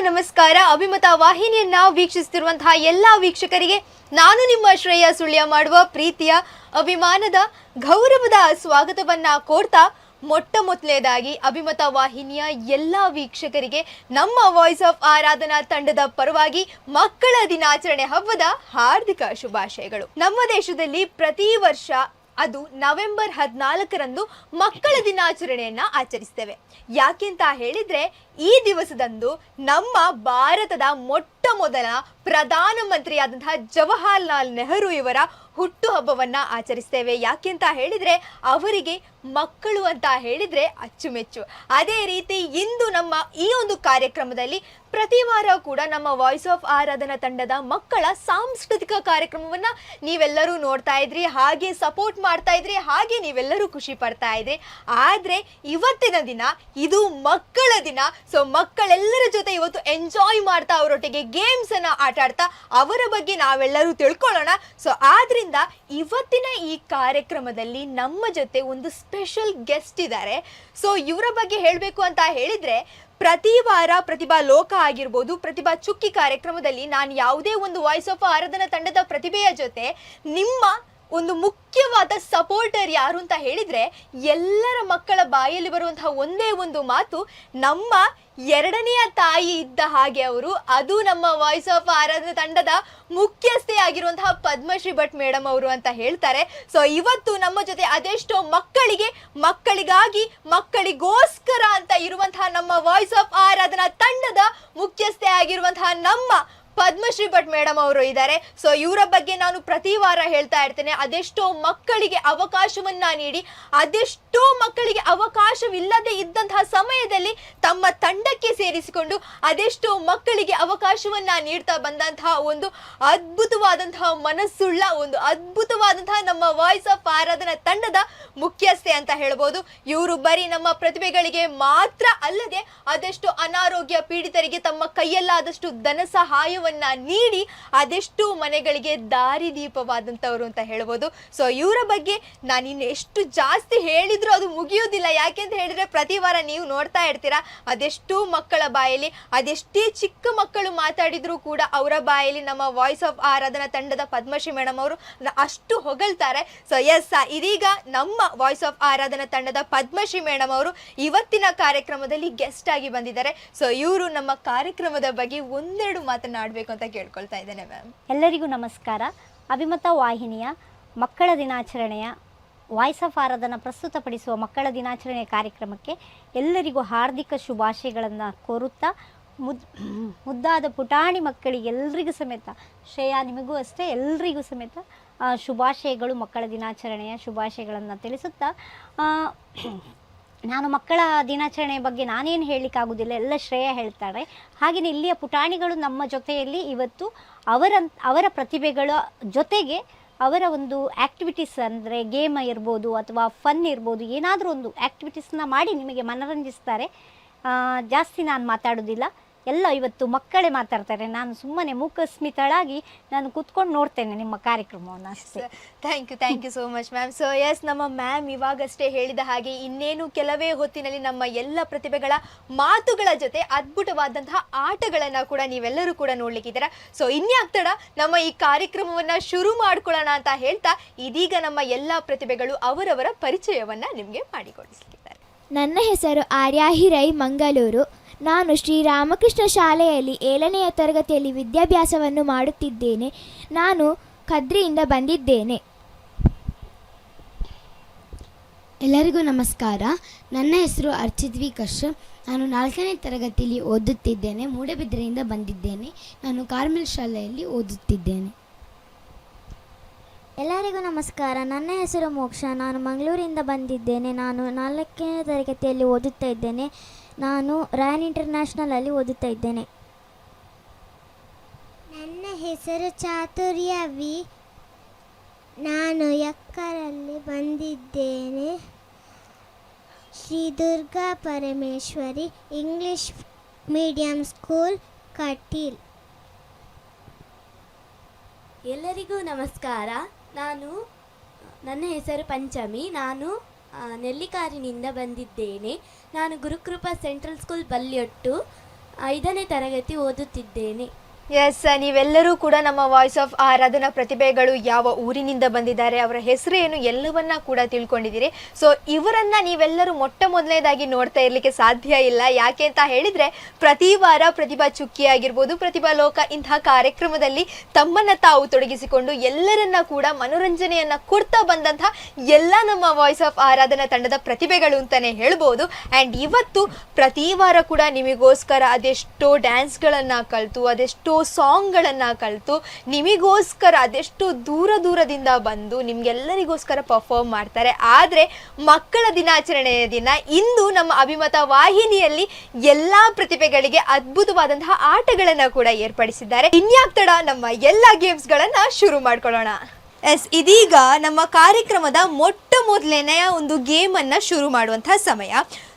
ನಮಸ್ಕಾರ. ಅಭಿಮತ ವಾಹಿನಿಯನ್ನ ವೀಕ್ಷಿಸುತ್ತಿರುವಂತಹ ಎಲ್ಲಾ ವೀಕ್ಷಕರಿಗೆ ನಾನು ನಿಮ್ಮ ಶ್ರೇಯ ಸುಳ್ಯ ಮಾಡುವ ಪ್ರೀತಿಯ ಅಭಿಮಾನದ ಗೌರವದ ಸ್ವಾಗತವನ್ನ ಕೋರ್ತಾ ಮೊಟ್ಟ ಮೊದಲನೇದಾಗಿ ಅಭಿಮತ ವಾಹಿನಿಯ ಎಲ್ಲಾ ವೀಕ್ಷಕರಿಗೆ ನಮ್ಮ ವಾಯ್ಸ್ ಆಫ್ ಆರಾಧನಾ ತಂಡದ ಪರವಾಗಿ ಮಕ್ಕಳ ದಿನಾಚರಣೆ ಹಬ್ಬದ ಹಾರ್ದಿಕ ಶುಭಾಶಯಗಳು. ನಮ್ಮ ದೇಶದಲ್ಲಿ ಪ್ರತಿ ವರ್ಷ ಅದು ನವೆಂಬರ್ 14ರಂದು ಮಕ್ಕಳ ದಿನಾಚರಣೆಯನ್ನ ಆಚರಿಸ್ತೇವೆ. ಯಾಕೆಂತ ಹೇಳಿದ್ರೆ ಈ ದಿವಸದಂದು ನಮ್ಮ ಭಾರತದ ಮೊಟ್ಟ ಮೊದಲ ಪ್ರಧಾನಮಂತ್ರಿಯಾದಂತಹ ಜವಾಹರ್ಲಾಲ್ ನೆಹರು ಇವರ ಹುಟ್ಟುಹಬ್ಬವನ್ನ ಆಚರಿಸ್ತೇವೆ. ಯಾಕೆಂತ ಹೇಳಿದ್ರೆ ಅವರಿಗೆ ಮಕ್ಕಳು ಅಂತ ಹೇಳಿದ್ರೆ ಅಚ್ಚುಮೆಚ್ಚು. ಅದೇ ರೀತಿ ಇಂದು ನಮ್ಮ ಈ ಒಂದು ಕಾರ್ಯಕ್ರಮದಲ್ಲಿ ಪ್ರತಿ ವಾರ ಕೂಡ ನಮ್ಮ ವಾಯ್ಸ್ ಆಫ್ ಆರಾಧನಾ ತಂಡದ ಮಕ್ಕಳ ಸಾಂಸ್ಕೃತಿಕ ಕಾರ್ಯಕ್ರಮವನ್ನ ನೀವೆಲ್ಲರೂ ನೋಡ್ತಾ ಇದ್ರಿ, ಹಾಗೆ ಸಪೋರ್ಟ್ ಮಾಡ್ತಾ ಇದ್ರಿ, ಹಾಗೆ ನೀವೆಲ್ಲರೂ ಖುಷಿ ಪಡ್ತಾ ಇದ್ರಿ. ಆದ್ರೆ ಇವತ್ತಿನ ದಿನ ಇದು ಮಕ್ಕಳ ದಿನ. ಸೊ ಮಕ್ಕಳೆಲ್ಲರ ಜೊತೆ ಇವತ್ತು ಎಂಜಾಯ್ ಮಾಡ್ತಾ ಅವರೊಟ್ಟಿಗೆ ಗೇಮ್ಸ್ ಅನ್ನ ಆಟ ಆಡ್ತಾ ಅವರ ಬಗ್ಗೆ ನಾವೆಲ್ಲರೂ ತಿಳ್ಕೊಳ್ಳೋಣ. ಸೊ ಆದ್ರಿಂದ ಇವತ್ತಿನ ಈ ಕಾರ್ಯಕ್ರಮದಲ್ಲಿ ನಮ್ಮ ಜೊತೆ ಒಂದು ಸ್ಪೆಷಲ್ ಗೆಸ್ಟ್ ಇದ್ದಾರೆ. ಸೊ ಇವರ ಬಗ್ಗೆ ಹೇಳಬೇಕು ಅಂತ ಹೇಳಿದ್ರೆ ಪ್ರತಿ ವಾರ ಪ್ರತಿಭಾ ಲೋಕ ಆಗಿರ್ಬೋದು, ಪ್ರತಿಭಾ ಚುಕ್ಕಿ ಕಾರ್ಯಕ್ರಮದಲ್ಲಿ ನಾನು ಯಾವುದೇ ಒಂದು ವಾಯ್ಸ್ ಆಫ್ ಆರಾಧನಾ ತಂಡದ ಪ್ರತಿಭೆಯ ಜೊತೆ ನಿಮ್ಮ ಒಂದು ಮುಖ್ಯವಾದ ಸಪೋರ್ಟರ್ ಯಾರು ಅಂತ ಹೇಳಿದ್ರೆ ಎಲ್ಲರ ಮಕ್ಕಳ ಬಾಯಲ್ಲಿ ಬರುವಂತಹ ಒಂದೇ ಒಂದು ಮಾತು, ನಮ್ಮ ಎರಡನೆಯ ತಾಯಿ ಇದ್ದ ಹಾಗೆ ಅವರು. ಅದು ನಮ್ಮ ವಾಯ್ಸ್ ಆಫ್ ಆರಾಧನಾ ತಂಡದ ಮುಖ್ಯಸ್ಥೆ ಆಗಿರುವಂತಹ ಪದ್ಮಶ್ರೀ ಭಟ್ ಮೇಡಮ್ ಅವರು ಅಂತ ಹೇಳ್ತಾರೆ. ಸೊ ಇವತ್ತು ನಮ್ಮ ಜೊತೆ ಅದೆಷ್ಟೋ ಮಕ್ಕಳಿಗಾಗಿ ಮಕ್ಕಳಿಗೋಸ್ಕರ ಅಂತ ಇರುವಂತಹ ನಮ್ಮ ವಾಯ್ಸ್ ಆಫ್ ಆರಾಧನಾ ತಂಡದ ಮುಖ್ಯಸ್ಥೆ ಆಗಿರುವಂತಹ ನಮ್ಮ ಪದ್ಮಶ್ರೀ ಭಟ್ ಮೇಡಮ್ ಅವರು ಇದ್ದಾರೆ. ಸೊ ಇವರ ಬಗ್ಗೆ ನಾನು ಪ್ರತಿ ವಾರ ಹೇಳ್ತಾ ಇರ್ತೇನೆ. ಅದೆಷ್ಟೋ ಮಕ್ಕಳಿಗೆ ಅವಕಾಶವನ್ನ ನೀಡಿ, ಅದೆಷ್ಟೋ ಮಕ್ಕಳಿಗೆ ಅವಕಾಶವಿಲ್ಲದೆ ಇದ್ದಂತಹ ಸಮಯದಲ್ಲಿ ತಮ್ಮ ತಂಡಕ್ಕೆ ಸೇರಿಸಿಕೊಂಡು ಅದೆಷ್ಟೋ ಮಕ್ಕಳಿಗೆ ಅವಕಾಶವನ್ನ ನೀಡ್ತಾ ಬಂದಂತಹ ಒಂದು ಅದ್ಭುತವಾದಂತಹ ಮನಸ್ಸುಳ್ಳ ಒಂದು ಅದ್ಭುತವಾದಂತಹ ನಮ್ಮ ವಾಯ್ಸ್ ಆಫ್ ಆರಾಧನಾ ತಂಡದ ಮುಖ್ಯಸ್ಥೆ ಅಂತ ಹೇಳ್ಬೋದು. ಇವರು ಬರೀ ನಮ್ಮ ಪ್ರತಿಭೆಗಳಿಗೆ ಮಾತ್ರ ಅಲ್ಲದೆ ಅದೆಷ್ಟು ಅನಾರೋಗ್ಯ ಪೀಡಿತರಿಗೆ ತಮ್ಮ ಕೈಯಲ್ಲಾದಷ್ಟು ಧನ ಸಹಾಯ ನೀಡಿ ಅದೆಷ್ಟು ಮನೆಗಳಿಗೆ ದಾರಿದೀಪವಾದಂತವರು ಅಂತ ಹೇಳ್ಬೋದು. ಸೊ ಇವರ ಬಗ್ಗೆ ನಾನು ಇನ್ನು ಎಷ್ಟು ಜಾಸ್ತಿ ಹೇಳಿದ್ರು ಅದು ಮುಗಿಯೋದಿಲ್ಲ. ಯಾಕೆಂತ ಹೇಳಿದ್ರೆ ಪ್ರತಿ ವಾರ ನೀವು ನೋಡ್ತಾ ಇರ್ತೀರಾ ಅದೆಷ್ಟು ಮಕ್ಕಳ ಬಾಯಲ್ಲಿ, ಅದೆಷ್ಟೇ ಚಿಕ್ಕ ಮಕ್ಕಳು ಮಾತಾಡಿದ್ರು ಕೂಡ ಅವರ ಬಾಯಲ್ಲಿ ನಮ್ಮ ವಾಯ್ಸ್ ಆಫ್ ಆರಾಧನಾ ತಂಡದ ಪದ್ಮಶ್ರೀ ಮೇಡಮ್ ಅವರು ಅಷ್ಟು ಹೊಗಳ್ತಾರೆ. ಸೊ ಎಸ್, ಇದೀಗ ನಮ್ಮ ವಾಯ್ಸ್ ಆಫ್ ಆರಾಧನಾ ತಂಡದ ಪದ್ಮಶ್ರೀ ಮೇಡಮ್ ಅವರು ಇವತ್ತಿನ ಕಾರ್ಯಕ್ರಮದಲ್ಲಿ ಗೆಸ್ಟ್ ಆಗಿ ಬಂದಿದ್ದಾರೆ. ಸೊ ಇವರು ನಮ್ಮ ಕಾರ್ಯಕ್ರಮದ ಬಗ್ಗೆ ಒಂದೆರಡು ಮಾತನಾಡಬೇಕು ಅಂತ ಕೇಳ್ಕೊಳ್ತಾ ಇದ್ದೇನೆ ಮ್ಯಾಮ್. ಎಲ್ಲರಿಗೂ ನಮಸ್ಕಾರ. ಅಭಿಮತ ವಾಹಿನಿಯ ಮಕ್ಕಳ ದಿನಾಚರಣೆಯ ವಾಯ್ಸ್ ಆಫ್ ಆರಾಧನಾ ಪ್ರಸ್ತುತಪಡಿಸುವ ಮಕ್ಕಳ ದಿನಾಚರಣೆಯ ಕಾರ್ಯಕ್ರಮಕ್ಕೆ ಎಲ್ಲರಿಗೂ ಹಾರ್ದಿಕ ಶುಭಾಶಯಗಳನ್ನು ಕೋರುತ್ತಾ ಮುದ್ದಾದ ಪುಟಾಣಿ ಮಕ್ಕಳಿಗೆ ಎಲ್ರಿಗೂ ಸಮೇತ, ಶ್ರೇಯಾ ನಿಮಗೂ ಅಷ್ಟೇ ಎಲ್ರಿಗೂ ಸಮೇತ ಶುಭಾಶಯಗಳು, ಮಕ್ಕಳ ದಿನಾಚರಣೆಯ ಶುಭಾಶಯಗಳನ್ನು ತಿಳಿಸುತ್ತಾ ನಾನು ಮಕ್ಕಳ ದಿನಾಚರಣೆಯ ಬಗ್ಗೆ ನಾನೇನು ಹೇಳಲಿಕ್ಕಾಗೋದಿಲ್ಲ, ಎಲ್ಲ ಶ್ರೇಯ ಹೇಳ್ತಾಳೆ. ಹಾಗೆಯೇ ಇಲ್ಲಿಯ ಪುಟಾಣಿಗಳು ನಮ್ಮ ಜೊತೆಯಲ್ಲಿ ಇವತ್ತು ಅವರ ಪ್ರತಿಭೆಗಳ ಜೊತೆಗೆ ಅವರ ಒಂದು ಆ್ಯಕ್ಟಿವಿಟೀಸ್ ಅಂದರೆ ಗೇಮ್ ಇರ್ಬೋದು ಅಥವಾ ಫನ್ ಇರ್ಬೋದು, ಏನಾದರೂ ಒಂದು ಆ್ಯಕ್ಟಿವಿಟೀಸ್ನ ಮಾಡಿ ನಿಮಗೆ ಮನರಂಜಿಸ್ತಾರೆ. ಜಾಸ್ತಿ ನಾನು ಮಾತಾಡೋದಿಲ್ಲ, ಎಲ್ಲ ಇವತ್ತು ಮಕ್ಕಳೇ ಮಾತಾಡ್ತಾರೆ. ನಾನು ಸುಮ್ಮನೆ ಮೂಕಸ್ಮಿತಳಾಗಿ ನಾನು ಕೂತ್ಕೊಂಡು ನೋಡ್ತೇನೆ ನಿಮ್ಮ ಕಾರ್ಯಕ್ರಮವನ್ನು ಅಷ್ಟೇ. Thank you so much ma'am. So yes, ನಮ್ಮ ಮ್ಯಾಮ್ ಇವಾಗಷ್ಟೇ ಹೇಳಿದ ಹಾಗೆ ಇನ್ನೇನು ಕೆಲವೇ ಹೊತ್ತಿನಲ್ಲಿ ನಮ್ಮ ಎಲ್ಲ ಪ್ರತಿಭೆಗಳ ಮಾತುಗಳ ಜೊತೆ ಅದ್ಭುತವಾದಂತಹ ಆಟಗಳನ್ನು ಕೂಡ ನೀವೆಲ್ಲರೂ ಕೂಡ ನೋಡ್ಲಿಕ್ಕಿದ್ದೀರಾ. ಸೊ ಇನ್ಯಾಕ್ತಡ ನಮ್ಮ ಈ ಕಾರ್ಯಕ್ರಮವನ್ನು ಶುರು ಮಾಡ್ಕೊಳ್ಳೋಣ ಅಂತ ಹೇಳ್ತಾ ಇದೀಗ ನಮ್ಮ ಎಲ್ಲ ಪ್ರತಿಭೆಗಳು ಅವರವರ ಪರಿಚಯವನ್ನ ನಿಮಗೆ ಮಾಡಿಕೊಡಿಸ್ಲಿದ್ದಾರೆ. ನನ್ನ ಹೆಸರು ಆರ್ಯಾ ಹಿರೈ ಮಂಗಳೂರು. ನಾನು ಶ್ರೀರಾಮಕೃಷ್ಣ ಶಾಲೆಯಲ್ಲಿ 7ನೆಯ ತರಗತಿಯಲ್ಲಿ ವಿದ್ಯಾಭ್ಯಾಸವನ್ನು ಮಾಡುತ್ತಿದ್ದೇನೆ. ನಾನು ಕದ್ರಿಯಿಂದ ಬಂದಿದ್ದೇನೆ. ಎಲ್ಲರಿಗೂ ನಮಸ್ಕಾರ. ನನ್ನ ಹೆಸರು ಅರ್ಚಿದ್ವಿ ಕಶ್ಯಪ್. ನಾನು 4ನೇ ತರಗತಿಯಲ್ಲಿ ಓದುತ್ತಿದ್ದೇನೆ. ಮೂಡಬಿದ್ರೆಯಿಂದ ಬಂದಿದ್ದೇನೆ. ನಾನು ಕಾರ್ಮೆಲ್ ಶಾಲೆಯಲ್ಲಿ ಓದುತ್ತಿದ್ದೇನೆ. ಎಲ್ಲರಿಗೂ ನಮಸ್ಕಾರ. ನನ್ನ ಹೆಸರು ಮೋಕ್ಷ. ನಾನು ಮಂಗಳೂರಿಂದ ಬಂದಿದ್ದೇನೆ. ನಾನು 4ನೇ ತರಗತಿಯಲ್ಲಿ ಓದುತ್ತಾ ಇದ್ದೇನೆ. ನಾನು ರಾಯನ್ ಇಂಟರ್ನ್ಯಾಷನಲಲ್ಲಿ ಓದುತ್ತಾ ಇದ್ದೇನೆ. ನನ್ನ ಹೆಸರು ಚಾತುರ್ಯ ವಿ. ನಾನು ಯಕ್ಕರಲ್ಲಿ ಬಂದಿದ್ದೇನೆ. Shri Durga Parameshwari English medium school, Kateel. ಎಲ್ಲರಿಗೂ ನಮಸ್ಕಾರ. ನನ್ನ ಹೆಸರು ಪಂಚಮಿ. ನಾನು ನೆಲ್ಲಿಕಾರಿನಿಂದ ಬಂದಿದ್ದೇನೆ. ನಾನು ಗುರುಕೃಪಾ ಸೆಂಟ್ರಲ್ ಸ್ಕೂಲ್ ಬಲ್ಯೊಟ್ಟು. 5ನೇ ತರಗತಿ ಓದುತ್ತಿದ್ದೇನೆ. ಎಸ್, ನೀವೆಲ್ಲರೂ ಕೂಡ ನಮ್ಮ ವಾಯ್ಸ್ ಆಫ್ ಆರಾಧನಾ ಪ್ರತಿಭೆಗಳು ಯಾವ ಊರಿನಿಂದ ಬಂದಿದ್ದಾರೆ, ಅವರ ಹೆಸರು ಏನು ಎಲ್ಲವನ್ನ ಕೂಡ ತಿಳ್ಕೊಂಡಿದ್ದೀರಿ. ಸೊ ಇವರನ್ನ ನೀವೆಲ್ಲರೂ ಮೊಟ್ಟ ಮೊದಲನೇದಾಗಿ ನೋಡ್ತಾ ಇರಲಿಕ್ಕೆ ಸಾಧ್ಯ ಇಲ್ಲ. ಯಾಕೆ ಅಂತ ಹೇಳಿದ್ರೆ ಪ್ರತಿ ವಾರ ಪ್ರತಿಭಾ ಚುಕ್ಕಿ ಆಗಿರ್ಬೋದು, ಪ್ರತಿಭಾ ಲೋಕ ಇಂತಹ ಕಾರ್ಯಕ್ರಮದಲ್ಲಿ ತಮ್ಮನ್ನ ತಾವು ತೊಡಗಿಸಿಕೊಂಡು ಎಲ್ಲರನ್ನ ಕೂಡ ಮನೋರಂಜನೆಯನ್ನ ಕೊಡ್ತಾ ಬಂದಂತಹ ಎಲ್ಲ ನಮ್ಮ ವಾಯ್ಸ್ ಆಫ್ ಆರಾಧನಾ ತಂಡದ ಪ್ರತಿಭೆಗಳು ಅಂತಾನೆ ಹೇಳ್ಬೋದು. ಆ್ಯಂಡ್ ಇವತ್ತು ಪ್ರತಿ ವಾರ ಕೂಡ ನಿಮಗೋಸ್ಕರ ಅದೆಷ್ಟೋ ಡ್ಯಾನ್ಸ್ಗಳನ್ನು ಕಲಿತು, ಅದೆಷ್ಟೋ ಸಾಂಗ್ಗಳನ್ನು ಕಲಿತು, ನಿಮಗೋಸ್ಕರ ಅದೆಷ್ಟು ದೂರದಿಂದ ಬಂದು ನಿಮ್ಗೆಲ್ಲರಿಗೋಸ್ಕರ ಪರ್ಫಾರ್ಮ್ ಮಾಡ್ತಾರೆ. ಆದರೆ ಮಕ್ಕಳ ದಿನಾಚರಣೆಯ ದಿನ ಇಂದು ನಮ್ಮ ಅಭಿಮತ ವಾಹಿನಿಯಲ್ಲಿ ಎಲ್ಲ ಪ್ರತಿಭೆಗಳಿಗೆ ಅದ್ಭುತವಾದಂತಹ ಆಟಗಳನ್ನು ಕೂಡ ಏರ್ಪಡಿಸಿದ್ದಾರೆ. ಇನ್ಯಾಕ್ ತಡ, ನಮ್ಮ ಎಲ್ಲ ಗೇಮ್ಸ್ಗಳನ್ನು ಶುರು ಮಾಡ್ಕೊಳ್ಳೋಣ. ಎಸ್, ಇದೀಗ ನಮ್ಮ ಕಾರ್ಯಕ್ರಮದ ಮೊಟ್ಟ ಮೊದಲನೆಯ ಒಂದು ಗೇಮನ್ನು ಶುರು ಮಾಡುವಂತಹ ಸಮಯ.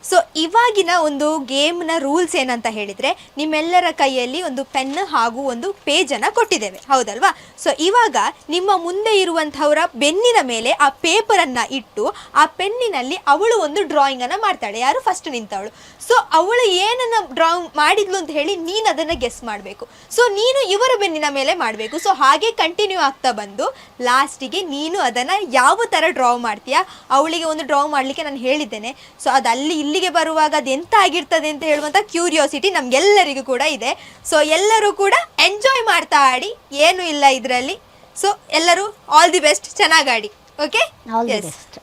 ಸೊ ಇವಾಗಿನ ಒಂದು ಗೇಮ್ನ ರೂಲ್ಸ್ ಏನಂತ ಹೇಳಿದರೆ, ನಿಮ್ಮೆಲ್ಲರ ಕೈಯಲ್ಲಿ ಒಂದು ಪೆನ್ ಹಾಗೂ ಒಂದು ಪೇಜನ್ನು ಕೊಟ್ಟಿದ್ದೇವೆ, ಹೌದಲ್ವಾ? ಸೊ ಇವಾಗ ನಿಮ್ಮ ಮುಂದೆ ಇರುವಂಥವರ ಬೆನ್ನಿನ ಮೇಲೆ ಆ ಪೇಪರನ್ನು ಇಟ್ಟು ಆ ಪೆನ್ನಿನಲ್ಲಿ ಅವಳು ಒಂದು ಡ್ರಾಯಿಂಗನ್ನು ಮಾಡ್ತಾಳೆ, ಯಾರು ಫಸ್ಟ್ ನಿಂತವಳು. ಸೊ ಅವಳು ಏನನ್ನು ಡ್ರಾಯಿಂಗ್ ಮಾಡಿದ್ಲು ಅಂತ ಹೇಳಿ ನೀನು ಅದನ್ನು ಗೆಸ್ ಮಾಡಬೇಕು. ಸೊ ನೀನು ಇವರ ಬೆನ್ನಿನ ಮೇಲೆ ಮಾಡಬೇಕು. ಸೊ ಹಾಗೆ ಕಂಟಿನ್ಯೂ ಆಗ್ತಾ ಬಂದು ಲಾಸ್ಟಿಗೆ ನೀನು ಅದನ್ನು ಯಾವ ಥರ ಡ್ರಾ ಮಾಡ್ತೀಯಾ, ಅವಳಿಗೆ ಒಂದು ಡ್ರಾ ಮಾಡಲಿಕ್ಕೆ ನಾನು ಹೇಳಿದ್ದೇನೆ. ಸೊ ಅದು ಇಲ್ಲಿಗೆ ಬರುವಾಗ ಅದು ಎಂತ ಆಗಿರ್ತದೆ ಅಂತ ಹೇಳುವಂಥ ಕ್ಯೂರಿಯಾಸಿಟಿ ನಮಗೆಲ್ಲರಿಗೂ ಕೂಡ ಇದೆ. ಸೊ ಎಲ್ಲರೂ ಕೂಡ ಎಂಜಾಯ್ ಮಾಡ್ತಾ ಆಡಿ, ಏನು ಇಲ್ಲ ಇದರಲ್ಲಿ. ಸೊ ಎಲ್ಲರೂ ಆಲ್ ದಿ ಬೆಸ್ಟ್, ಚೆನ್ನಾಗಿ ಆಡಿ. Okay, all the best.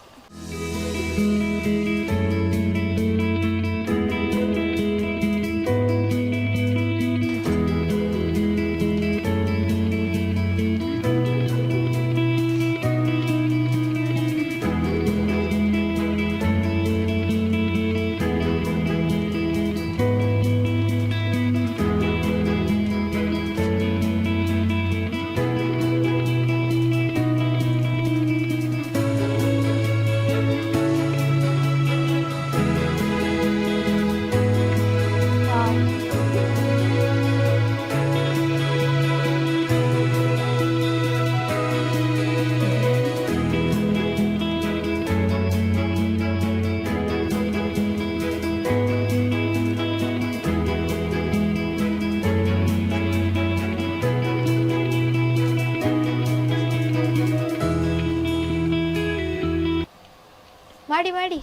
ಮಾಡಿ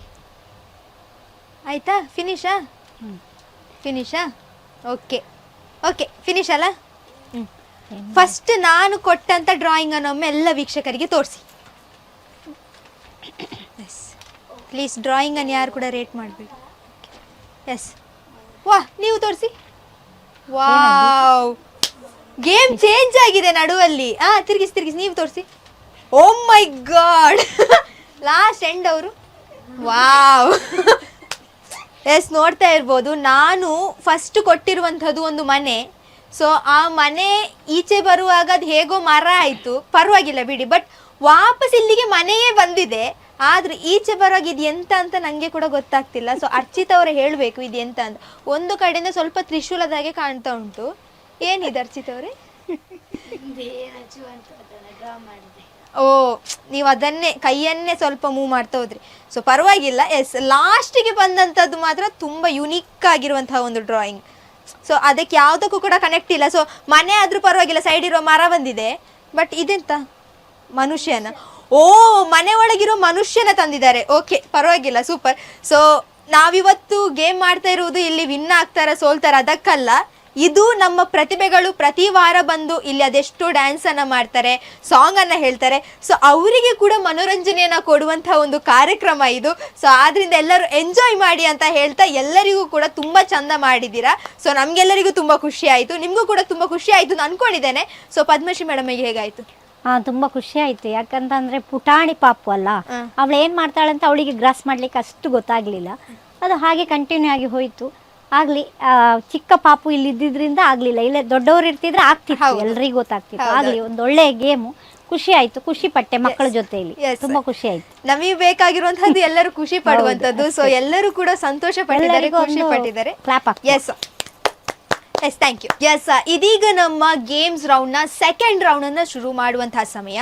ಆಯ್ತಾ? ಫಿನಿಶಾ? ಓಕೆ ಫಿನಿಶ್ ಅಲ್ಲ? ಫಸ್ಟ್ ನಾನು ಕೊಟ್ಟಂತ ಡ್ರಾಯಿಂಗ್ ಅನ್ನೊಮ್ಮೆ ಎಲ್ಲ ವೀಕ್ಷಕರಿಗೆ ತೋರಿಸಿ ಪ್ಲೀಸ್. ಡ್ರಾಯಿಂಗ್ ಅನ್ನು ಯಾರು ಕೂಡ ರೇಟ್ ಮಾಡಬೇಡಿ. ಎಸ್, ವಾ ನೀವು ತೋರಿಸಿ. ವಾವ್, ಗೇಮ್ ಚೇಂಜ್ ಆಗಿದೆ ನಡುವಲ್ಲಿ. ತಿರುಗಿಸಿ ನೀವು ತೋರಿಸಿ. ಓ ಮೈ ಗಾಡ್, ಲಾಸ್ಟ್ ಎಂಡ್ ಅವರು. ವಾವ್, ಎಸ್, ನೋಡ್ತಾ ಇರ್ಬೋದು. ನಾನು ಫಸ್ಟ್ ಕೊಟ್ಟಿರುವಂಥದ್ದು ಒಂದು ಮನೆ. ಸೊ ಆ ಮನೆ ಈಚೆ ಬರುವಾಗ ಅದು ಹೇಗೋ ಮರ ಆಯಿತು, ಪರವಾಗಿಲ್ಲ ಬಿಡಿ. ಬಟ್ ವಾಪಸ್ ಇಲ್ಲಿಗೆ ಮನೆಯೇ ಬಂದಿದೆ. ಆದರೆ ಈಚೆ ಬರುವಾಗ ಇದು ಎಂತ ಅಂತ ನನಗೆ ಕೂಡ ಗೊತ್ತಾಗ್ತಿಲ್ಲ. ಸೊ ಅರ್ಚಿತ್ ಅವರೇ ಹೇಳಬೇಕು ಇದು ಎಂತ ಅಂತ. ಒಂದು ಕಡೆಯಿಂದ ಸ್ವಲ್ಪ ತ್ರಿಶೂಲದ ಹಾಗೆ ಕಾಣ್ತಾ ಉಂಟು. ಏನಿದೆ ಅರ್ಚಿತ್ ಅವರೇ? ಓ, ನೀವು ಅದನ್ನೇ ಕೈಯನ್ನೇ ಸ್ವಲ್ಪ ಮೂವ್ ಮಾಡ್ತಾ ಹೋದ್ರಿ. ಸೊ ಪರವಾಗಿಲ್ಲ. ಎಸ್, ಲಾಸ್ಟಿಗೆ ಬಂದಂಥದ್ದು ಮಾತ್ರ ತುಂಬ ಯುನೀಕ್ ಆಗಿರುವಂತಹ ಒಂದು ಡ್ರಾಯಿಂಗ್. ಸೊ ಅದಕ್ಕೆ ಯಾವುದಕ್ಕೂ ಕೂಡ ಕನೆಕ್ಟ್ ಇಲ್ಲ. ಸೊ ಮನೆ ಆದರೂ ಪರವಾಗಿಲ್ಲ, ಸೈಡ್ ಇರೋ ಮರ ಬಂದಿದೆ. ಬಟ್ ಇದೆಂತ ಮನುಷ್ಯನ? ಓ, ಮನೆ ಒಳಗಿರೋ ಮನುಷ್ಯನ ತಂದಿದ್ದಾರೆ. ಓಕೆ, ಪರವಾಗಿಲ್ಲ, ಸೂಪರ್. ಸೊ ನಾವಿವತ್ತು ಗೇಮ್ ಮಾಡ್ತಾ ಇರುವುದು ಇಲ್ಲಿ ವಿನ್ ಆಗ್ತಾರ ಸೋಲ್ತಾರ ಅದಕ್ಕಲ್ಲ. ಇದು ನಮ್ಮ ಪ್ರತಿಭೆಗಳು ಪ್ರತಿ ವಾರ ಬಂದು ಇಲ್ಲಿ ಅದೆಷ್ಟೋ ಡ್ಯಾನ್ಸನ್ನು ಮಾಡ್ತಾರೆ, ಸಾಂಗನ್ನು ಹೇಳ್ತಾರೆ. ಸೊ ಅವರಿಗೆ ಕೂಡ ಮನೋರಂಜನೆಯನ್ನು ಕೊಡುವಂಥ ಒಂದು ಕಾರ್ಯಕ್ರಮ ಇದು. ಸೊ ಆದ್ದರಿಂದ ಎಲ್ಲರೂ ಎಂಜಾಯ್ ಮಾಡಿ ಅಂತ ಹೇಳ್ತಾ ಎಲ್ಲರಿಗೂ ಕೂಡ ತುಂಬ ಚಂದ ಮಾಡಿದ್ದೀರಾ. ಸೊ ನಮಗೆಲ್ಲರಿಗೂ ತುಂಬ ಖುಷಿ ಆಯಿತು, ನಿಮಗೂ ಕೂಡ ತುಂಬ ಖುಷಿ ಆಯಿತು ಅಂತ ಅಂದ್ಕೊಂಡಿದ್ದೇನೆ. ಸೊ ಪದ್ಮಶ್ರೀ ಮೇಡಮಿಗೆ ಹೇಗಾಯಿತು? ತುಂಬ ಖುಷಿ ಆಯಿತು. ಯಾಕಂತಂದರೆ ಪುಟಾಣಿ ಪಾಪು ಅಲ್ಲ, ಅವಳು ಏನು ಮಾಡ್ತಾಳೆ ಅಂತ ಅವಳಿಗೆ ಗ್ರಾಸ್ ಮಾಡಲಿಕ್ಕೆ ಅಷ್ಟು ಗೊತ್ತಾಗಲಿಲ್ಲ. ಅದು ಹಾಗೆ ಕಂಟಿನ್ಯೂ ಆಗಿ ಹೋಯಿತು. ಆಗ್ಲಿ, ಚಿಕ್ಕ ಪಾಪು ಇಲ್ಲಿ ಇದ್ದಿದ್ರಿಂದ ಆಗ್ಲಿಲ್ಲ. ಇಲ್ಲ ದೊಡ್ಡವರು ಇರ್ತಿದ್ರೆ ಆಗ್ತಿತ್ತು, ಎಲ್ರಿಗೂ ಗೊತ್ತಾಗ್ತಿತ್ತು. ಆಗ್ಲಿ, ಒಂದು ಒಳ್ಳೆ ಗೇಮು. ಖುಷಿ ಆಯ್ತು, ಖುಷಿ ಪಟ್ಟೆ ಮಕ್ಕಳ ಜೊತೆಯಲ್ಲಿ. ತುಂಬಾ ಖುಷಿ ಆಯ್ತು. ನಮಗೆ ಬೇಕಾಗಿರುವಂತದ್ದು ಎಲ್ಲರೂ ಖುಷಿ ಪಡುವಂತದ್ದು. ಸೊ ಎಲ್ಲರೂ ಕೂಡ ಸಂತೋಷ ಪಟ್ಟಿದ್ದಾರೆ, ಖುಷಿ ಪಟ್ಟಿದ್ದಾರೆ. Yes yes, thank you. Yes, ಇದೀಗ ನಮ್ಮ ಗೇಮ್ಸ್ ರೌಂಡ್ನ ಸೆಕೆಂಡ್ ರೌಂಡನ್ನು ಶುರು ಮಾಡುವಂತಹ ಸಮಯ.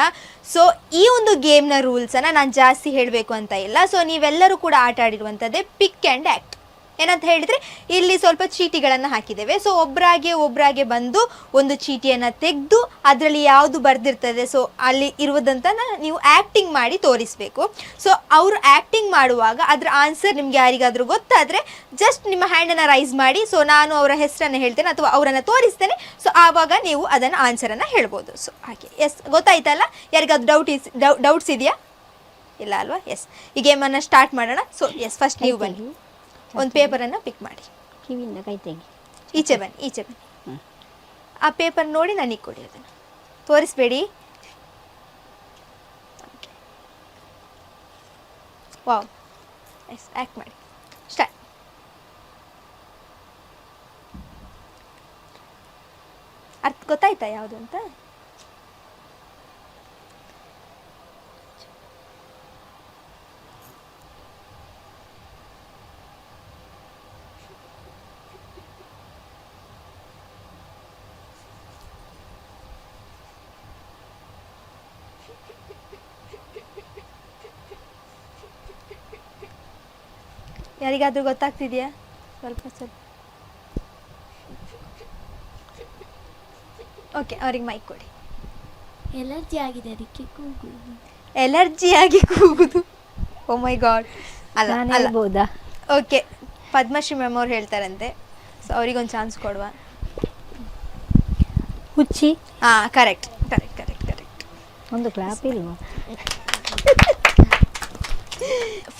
ಸೊ ಈ ಒಂದು ಗೇಮ್ನ ರೂಲ್ಸನ್ನು ನಾನು ಜಾಸ್ತಿ ಹೇಳಬೇಕು ಅಂತ ಇಲ್ಲ. ಸೊ ನೀವೆಲ್ಲರೂ ಕೂಡ ಆಟ ಆಡಿರುವಂಥದ್ದೇ ಪಿಕ್ ಆ್ಯಂಡ್ ಆ್ಯಕ್ಟ್. ಏನಂತ ಹೇಳಿದರೆ ಇಲ್ಲಿ ಸ್ವಲ್ಪ ಚೀಟಿಗಳನ್ನು ಹಾಕಿದ್ದೇವೆ. ಸೊ ಒಬ್ಬರಾಗೆ ಬಂದು ಒಂದು ಚೀಟಿಯನ್ನು ತೆಗೆದು ಅದರಲ್ಲಿ ಯಾವುದು ಬರೆದಿರ್ತದೆ ಸೊ ಅಲ್ಲಿ ಇರುವುದಂತ ನೀವು ಆ್ಯಕ್ಟಿಂಗ್ ಮಾಡಿ ತೋರಿಸಬೇಕು. ಸೊ ಅವರು ಆ್ಯಕ್ಟಿಂಗ್ ಮಾಡುವಾಗ ಅದರ ಆನ್ಸರ್ ನಿಮಗೆ ಯಾರಿಗಾದರೂ ಗೊತ್ತಾದರೆ ಜಸ್ಟ್ ನಿಮ್ಮ ಹ್ಯಾಂಡನ್ನು ರೈಸ್ ಮಾಡಿ. ಸೊ ನಾನು ಅವರ ಹೆಸರನ್ನು ಹೇಳ್ತೇನೆ ಅಥವಾ ಅವರನ್ನು ತೋರಿಸ್ತೇನೆ. ಸೊ ಆವಾಗ ನೀವು ಅದನ್ನು ಆನ್ಸರನ್ನು ಹೇಳ್ಬೋದು. ಸೊ ಹಾಗೆ ಎಸ್, ಗೊತ್ತಾಯ್ತಲ್ಲ? ಯಾರಿಗಾದ್ರು ಡೌಟ್ಸ್ ಇದೆಯಾ? ಇಲ್ಲ ಅಲ್ವಾ? ಎಸ್, ಈ ಗೇಮನ್ನು ಸ್ಟಾರ್ಟ್ ಮಾಡೋಣ. ಸೊ ಎಸ್, ಫಸ್ಟ್ ನೀವು ಬನ್ನಿ, ಒಂದು ಪೇಪರನ್ನು ಪಿಕ್ ಮಾಡಿ. ಕಿವಿಯಿಂದ ಕೈ ತೆಗಿ. ಈಚೆ ಬನ್ನಿ. ಆ ಪೇಪರ್ ನೋಡಿ ನನಗೆ ಕೊಡಿ, ಅದನ್ನು ತೋರಿಸ್ಬೇಡಿ. ವಾವ್, ಎಸ್, ಆ್ಯಕ್ಟ್ ಮಾಡಿ. ಸ್ಟಾರ್ಟ್. ಅರ್ಥ ಗೊತ್ತಾಯ್ತಾ ಯಾವುದು ಅಂತ? ಯಾರಿಗಾದ್ರೂ ಗೊತ್ತಾಗ್ತಿದೆಯಾ? ಸ್ವಲ್ಪ ಓಕೆ, ಅವ್ರಿಗೆ ಮೈಕ್ ಕೊಡಿ. ಎಲರ್ಜಿ ಆಗಿದೆ ಅದಕ್ಕೆ ಕೂಗುದು. ಎಲರ್ಜಿ ಆಗಿ ಕೂಗುದು? ಓ ಮೈ ಗಾಡ್. ಅಲ್ಲ ನಾನು ಅಲ್ಲ, ಹೇಳ್ಬೋದಾ? ಓಕೆ, ಪದ್ಮಶ್ರೀ ಮ್ಯಾಮ್ ಅವ್ರು ಹೇಳ್ತಾರಂತೆ. ಸೊ ಅವ್ರಿಗೊಂದು ಚಾನ್ಸ್ ಕೊಡುವ. ಹುಚ್ಚಿ. ಹಾಂ, ಕರೆಕ್ಟ್ ಕರೆಕ್ಟ್ ಕರೆಕ್ಟ್ ಕರೆಕ್ಟ್. ಒಂದು ಕ್ಲಾಪ್ ಇಲ್ವಾ?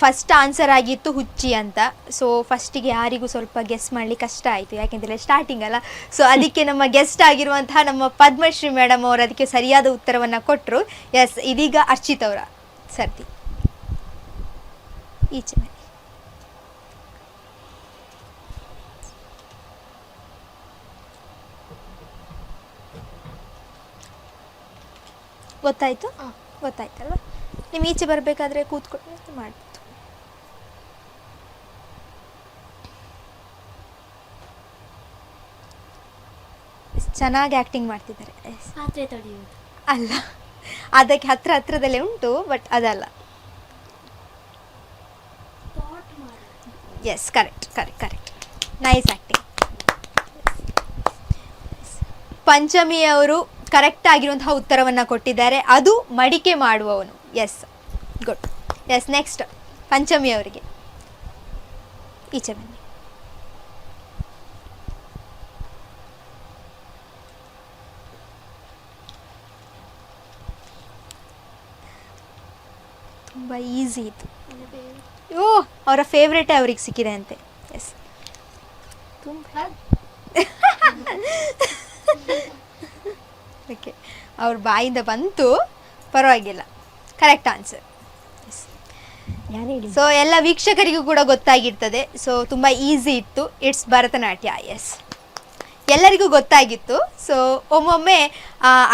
ಫಸ್ಟ್ ಆನ್ಸರ್ ಆಗಿತ್ತು ಹುಚ್ಚಿ ಅಂತ. ಸೊ ಫಸ್ಟಿಗೆ ಯಾರಿಗೂ ಸ್ವಲ್ಪ ಗೆಸ್ ಮಾಡಲಿಕ್ಕೆ ಕಷ್ಟ ಆಯಿತು, ಯಾಕೆಂದರೆ ಸ್ಟಾರ್ಟಿಂಗ್ ಅಲ್ಲ. ಸೊ ಅದಕ್ಕೆ ನಮ್ಮ ಗೆಸ್ಟ್ ಆಗಿರುವಂತಹ ನಮ್ಮ ಪದ್ಮಶ್ರೀ ಮೇಡಮ್ ಅವರು ಅದಕ್ಕೆ ಸರಿಯಾದ ಉತ್ತರವನ್ನು ಕೊಟ್ಟರು. ಎಸ್, ಇದೀಗ ಅರ್ಚಿತ್ ಅವರ ಸರ್ತಿ. ಈಚೆ ಬನ್ನಿ. ಗೊತ್ತಾಯಿತು? ಗೊತ್ತಾಯ್ತಲ್ವ? ನೀವು ಈಚೆ ಬರಬೇಕಾದ್ರೆ ಕೂತ್ಕೊಂಡು ಮಾಡ್ಬೋದು. ಚೆನ್ನಾಗಿ ಆ್ಯಕ್ಟಿಂಗ್ ಮಾಡ್ತಿದ್ದಾರೆ. ಪಾತ್ರೆ ತೊಳೆಯುವುದು ಅಲ್ಲ, ಅದಕ್ಕೆ ಹತ್ರದಲ್ಲೇ ಉಂಟು, ಬಟ್ ಅದಲ್ಲ. Yes, correct correct correct. Nice acting. Panchami ಅವರು ಕರೆಕ್ಟ್ ಆಗಿರುವಂತಹ ಉತ್ತರವನ್ನು ಕೊಟ್ಟಿದ್ದಾರೆ. ಅದು ಮಡಿಕೆ ಮಾಡುವವನು. Yes, good. Yes, next Panchami ಅವರಿಗೆ. ಈಚೆ ಬನ್ನಿ. ತುಂಬ ಈಸಿ ಇತ್ತು. ಓ, ಅವರ ಫೇವ್ರೇಟೇ ಅವ್ರಿಗೆ ಸಿಕ್ಕಿದೆ ಅಂತೆ. ಎಸ್, ತುಂಬ ಓಕೆ, ಅವ್ರ ಬಾಯಿಂದ ಬಂತು, ಪರವಾಗಿಲ್ಲ. Correct answer. ಸೊ ಎಲ್ಲ ವೀಕ್ಷಕರಿಗೂ ಕೂಡ ಗೊತ್ತಾಗಿರ್ತದೆ. ಸೊ ತುಂಬ ಈಸಿ ಇತ್ತು. ಇಟ್ಸ್ ಭರತನಾಟ್ಯ. ಎಸ್, ಎಲ್ಲರಿಗೂ ಗೊತ್ತಾಗಿತ್ತು. ಸೊ ಒಮ್ಮೊಮ್ಮೆ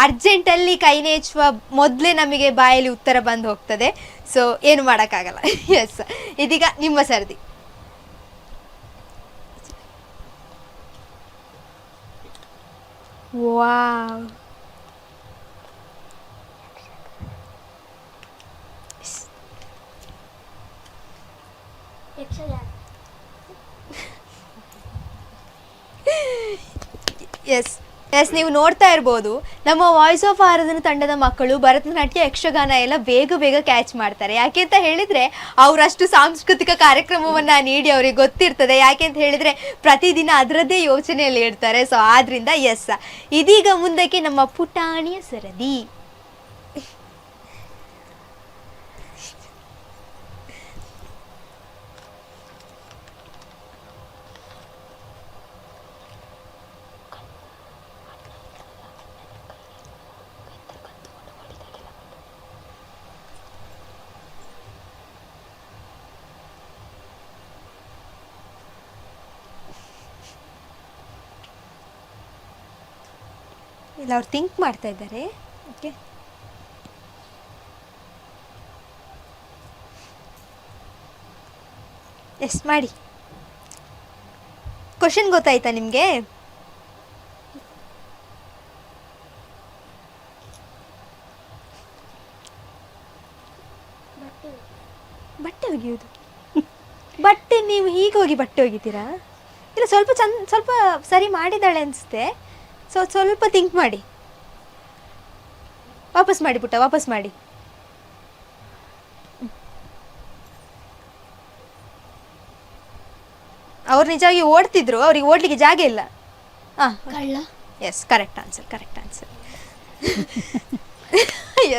ಅರ್ಜೆಂಟಲ್ಲಿ ಕೈ ನೇಚುವ ಮೊದಲೇ ನಮಗೆ ಬಾಯಲ್ಲಿ ಉತ್ತರ ಬಂದು ಹೋಗ್ತದೆ. ಸೊ ಏನು ಮಾಡೋಕ್ಕಾಗಲ್ಲ. ಎಸ್, ಇದೀಗ ನಿಮ್ಮ ಸರ್ದಿ. ವಾವ್, ಎಸ್ ಎಸ್, ನೀವು ನೋಡ್ತಾ ಇರ್ಬೋದು ನಮ್ಮ ವಾಯ್ಸ್ ಆಫ್ ಆರಾಧನ ತಂಡದ ಮಕ್ಕಳು ಭರತನಾಟ್ಯ, ಯಕ್ಷಗಾನ ಎಲ್ಲ ಬೇಗ ಕ್ಯಾಚ್ ಮಾಡ್ತಾರೆ. ಯಾಕೆ ಅಂತ ಹೇಳಿದರೆ ಅವರಷ್ಟು ಸಾಂಸ್ಕೃತಿಕ ಕಾರ್ಯಕ್ರಮವನ್ನು ನೀಡಿ ಅವ್ರಿಗೆ ಗೊತ್ತಿರ್ತದೆ. ಯಾಕೆ ಅಂತ ಹೇಳಿದರೆ ಪ್ರತಿದಿನ ಅದರದ್ದೇ ಯೋಚನೆಯಲ್ಲಿ ಇರ್ತಾರೆ. ಸೊ ಆದ್ದರಿಂದ ಎಸ್, ಇದೀಗ ಮುಂದಕ್ಕೆ ನಮ್ಮ ಪುಟಾಣಿಯ ಸರದಿ. ಇಲ್ಲ, ಅವ್ರು ಥಿಂಕ್ ಮಾಡ್ತಾ ಇದ್ದಾರೆ. ಓಕೆ, ಎಸ್ ಮಾಡಿ. ಕ್ವಶನ್ ಗೊತ್ತಾಯ್ತಾ ನಿಮಗೆ? ಬಟ್ಟೆ ಒಗೆಯೋದು. ಬಟ್ಟೆ ನೀವು ಹೀಗೆ ಹೋಗಿ ಬಟ್ಟೆ ಒಗಿತೀರಾ? ಇಲ್ಲ ಸ್ವಲ್ಪ ಸರಿ ಮಾಡಿದ್ದಾಳೆ ಅನಿಸುತ್ತೆ. ಸ್ವಲ್ಪ ಥಿಂಕ್ ಮಾಡಿ, ವಾಪಸ್ ಮಾಡಿ ಪುಟ್ಟ, ವಾಪಸ್ ಮಾಡಿ. ಅವ್ರು ನಿಜವಾಗಿ ಓಡ್ತಿದ್ರು, ಅವ್ರಿಗೆ ಓಡ್ಲಿಕ್ಕೆ ಜಾಗ ಇಲ್ಲ. ಕಳ್ಳ. Yes, correct answer.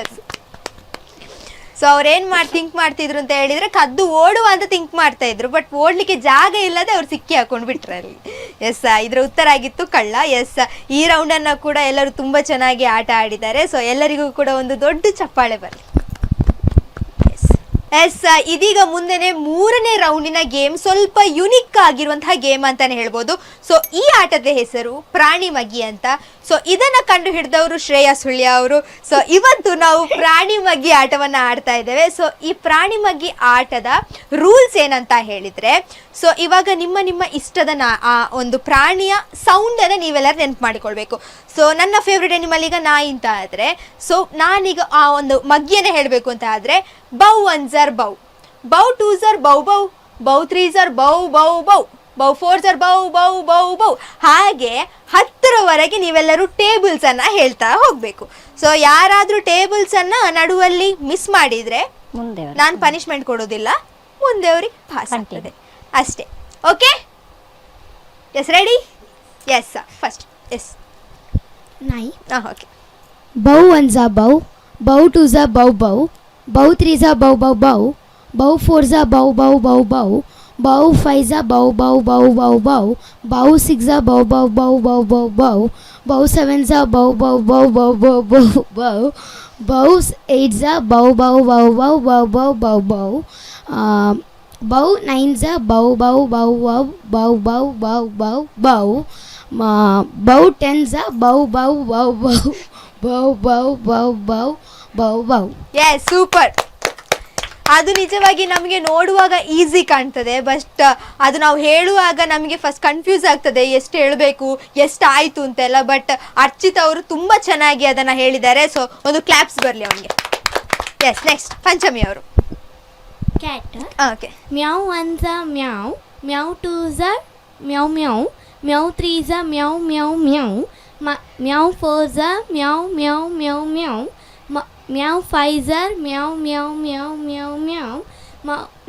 Yes. So ಅವ್ರೇನು ಥಿಂಕ್ ಮಾಡ್ತಿದ್ರು ಅಂತ ಹೇಳಿದ್ರೆ ಕದ್ದು ಓಡುವ ಅಂತ ಥಿಂಕ್ ಮಾಡ್ತಾ ಇದ್ರು, ಬಟ್ ಓಡ್ಲಿಕ್ಕೆ ಜಾಗ ಇಲ್ಲದೆ ಅವ್ರು ಸಿಕ್ಕಿ ಹಾಕೊಂಡು ಬಿಟ್ರು ಅಲ್ಲಿ. ಎಸ್, ಇದರ ಉತ್ತರ ಆಗಿತ್ತು ಕಳ್ಳ. ಎಸ್, ಈ ರೌಂಡನ್ನು ಕೂಡ ಎಲ್ಲರೂ ತುಂಬ ಚೆನ್ನಾಗಿ ಆಟ ಆಡಿದ್ದಾರೆ. ಸೊ ಎಲ್ಲರಿಗೂ ಕೂಡ ಒಂದು ದೊಡ್ಡ ಚಪ್ಪಾಳೆ ಬರಲಿ. ಎಸ್, ಇದೀಗ ಮುಂದೆನೆ 3ನೇ ರೌಂಡಿನ ಗೇಮ್ ಸ್ವಲ್ಪ ಯುನಿಕ್ ಆಗಿರುವಂತಹ ಗೇಮ್ ಅಂತಾನೆ ಹೇಳ್ಬೋದು. ಸೊ ಈ ಆಟದ ಹೆಸರು ಪ್ರಾಣಿ ಮಗ್ಗಿ ಅಂತ. ಸೊ ಇದನ್ನ ಕಂಡು ಹಿಡಿದವರು ಶ್ರೇಯಾ ಸುಳ್ಯ ಅವರು. ಸೊ ಇವತ್ತು ನಾವು ಪ್ರಾಣಿ ಮಗ್ಗಿ ಆಟವನ್ನ ಆಡ್ತಾ ಇದ್ದೇವೆ. ಸೊ ಈ ಪ್ರಾಣಿ ಮಗ್ಗಿ ಆಟದ ರೂಲ್ಸ್ ಏನಂತ ಹೇಳಿದ್ರೆ, ಸೊ ಇವಾಗ ನಿಮ್ಮ ಇಷ್ಟದ ಒಂದು ಪ್ರಾಣಿಯ ಸೌಂಡ್ ಅನ್ನ ನೀವೆಲ್ಲರೂ ನೆನ್ಪು ಮಾಡಿಕೊಳ್ಬೇಕು. ಸೊ ನನ್ನ ಫೇವ್ರೆಟ್ ಅನಿಮಲ್ ಈಗ ನಾಯಿ ಅಂತ ಆದರೆ, ಸೊ ನಾನೀಗ ಆ ಒಂದು ಮಗ್ಗಿಯನ್ನೇ ಹೇಳಬೇಕು ಅಂತ ಆದರೆ, ಬೌ 1 ಝರ್ ಬೌ, ಬೌ 2 ಝರ್ ಬೌ ಬೌ, ಬೌ 3 ಝರ್ ಬೌ ಬೌ ಬೌ, ಬೌ 4 ಝರ್ ಬೌ ಬೌ ಬೌ ಬೌ. ಹಾಗೆ 10ರವರೆಗೆ ನೀವೆಲ್ಲರೂ ಟೇಬಲ್ಸ್ ಅನ್ನ ಹೇಳ್ತಾ ಹೋಗ್ಬೇಕು. ಸೊ ಯಾರಾದ್ರೂ ಟೇಬಲ್ಸ್ ಅನ್ನ ನಡುವಲ್ಲಿ ಮಿಸ್ ಮಾಡಿದ್ರೆ ನಾನು ಪನಿಷ್ಮೆಂಟ್ ಕೊಡೋದಿಲ್ಲ, ಮುಂದೆ ಅವ್ರಿಗೆ ಪಾಸ್ ಆಗ್ತದೆ ಅಷ್ಟೇ. Okay, yes, ready? Yes, first. Yes, ನಾಯಿ. ಓಕೆ. ಬೌ 1 ಝ ಬೌ, ಬೌ 2 ಝ ಬೌ ಬೌ, ಬೌ 3 ಝ ಬೌ ಬೌ ಬೌ, ಬೌ 4 ಝ ಬೌ ಬೌ ಬೌ ಬೌ, ಬೌ 5 ಝ ಬೌ ಬೌ ಬೌ ಬೌ ಬೌ, ಬೌ 6 ಝ ಬೌ ಬೌ ಬೌ ಬೌ ಬೌ ಬೌ, ಬೌ 7 ಝ ಬೌ ಬೌ ಬೌ ಬೌ ಬೌ ಬೌ ಬೌ, ಬೌ 8 ಝ ಬೌ ಬೌ ಬೌ ಬೌ ಬೌ ಬೌ ಬೌ ಬೌ, ಬೌ 9 ಝ ಬೌ ಬೌ ಬೌ ಬೌ ಬೌ ಬೌ ಬೌ ಬೌ ಬೌ, ಬೌ 10 ಝ ಬೌ ಬೌ ಬೌ ಬೌ ಬೌ ಬೌ ಬೌ ಬೌ ಬೌ ಬೌ. Yes, super. ಅದು ನಿಜವಾಗಿ ನಮಗೆ ನೋಡುವಾಗ ಈಸಿ ಕಾಣ್ತದೆ, ಬಟ್ ಅದು ನಾವು ಹೇಳುವಾಗ ನಮಗೆ ಫಸ್ಟ್ ಕನ್ಫ್ಯೂಸ್ ಆಗ್ತದೆ, ಎಷ್ಟು ಹೇಳಬೇಕು, ಎಷ್ಟು ಆಯಿತು ಅಂತೆಲ್ಲ. ಬಟ್ ಅರ್ಚಿತ್ ಅವರು ತುಂಬ ಚೆನ್ನಾಗಿ ಅದನ್ನು ಹೇಳಿದ್ದಾರೆ. ಸೊ ಒಂದು ಕ್ಲಾಪ್ಸ್ ಬರಲಿ ಅವನಿಗೆ. ಎಸ್, ನೆಕ್ಸ್ಟ್ ಪಂಚಮಿ ಅವರು. Cat. Okay. ಮ್ಯಾವ್ 1 ಝ ಮ್ಯಾವ್, meow 2 ಝ ಮ್ಯಾವ್ meow, meow 3 ಝ ಮ್ಯಾವ್ meow meow, meow 4 ಝ ಮ್ಯಾವ್ meow meow meow, ಮ್ಯಾವ್ 5 ಝ ಮ್ಯಾವ್ meow meow meow meow,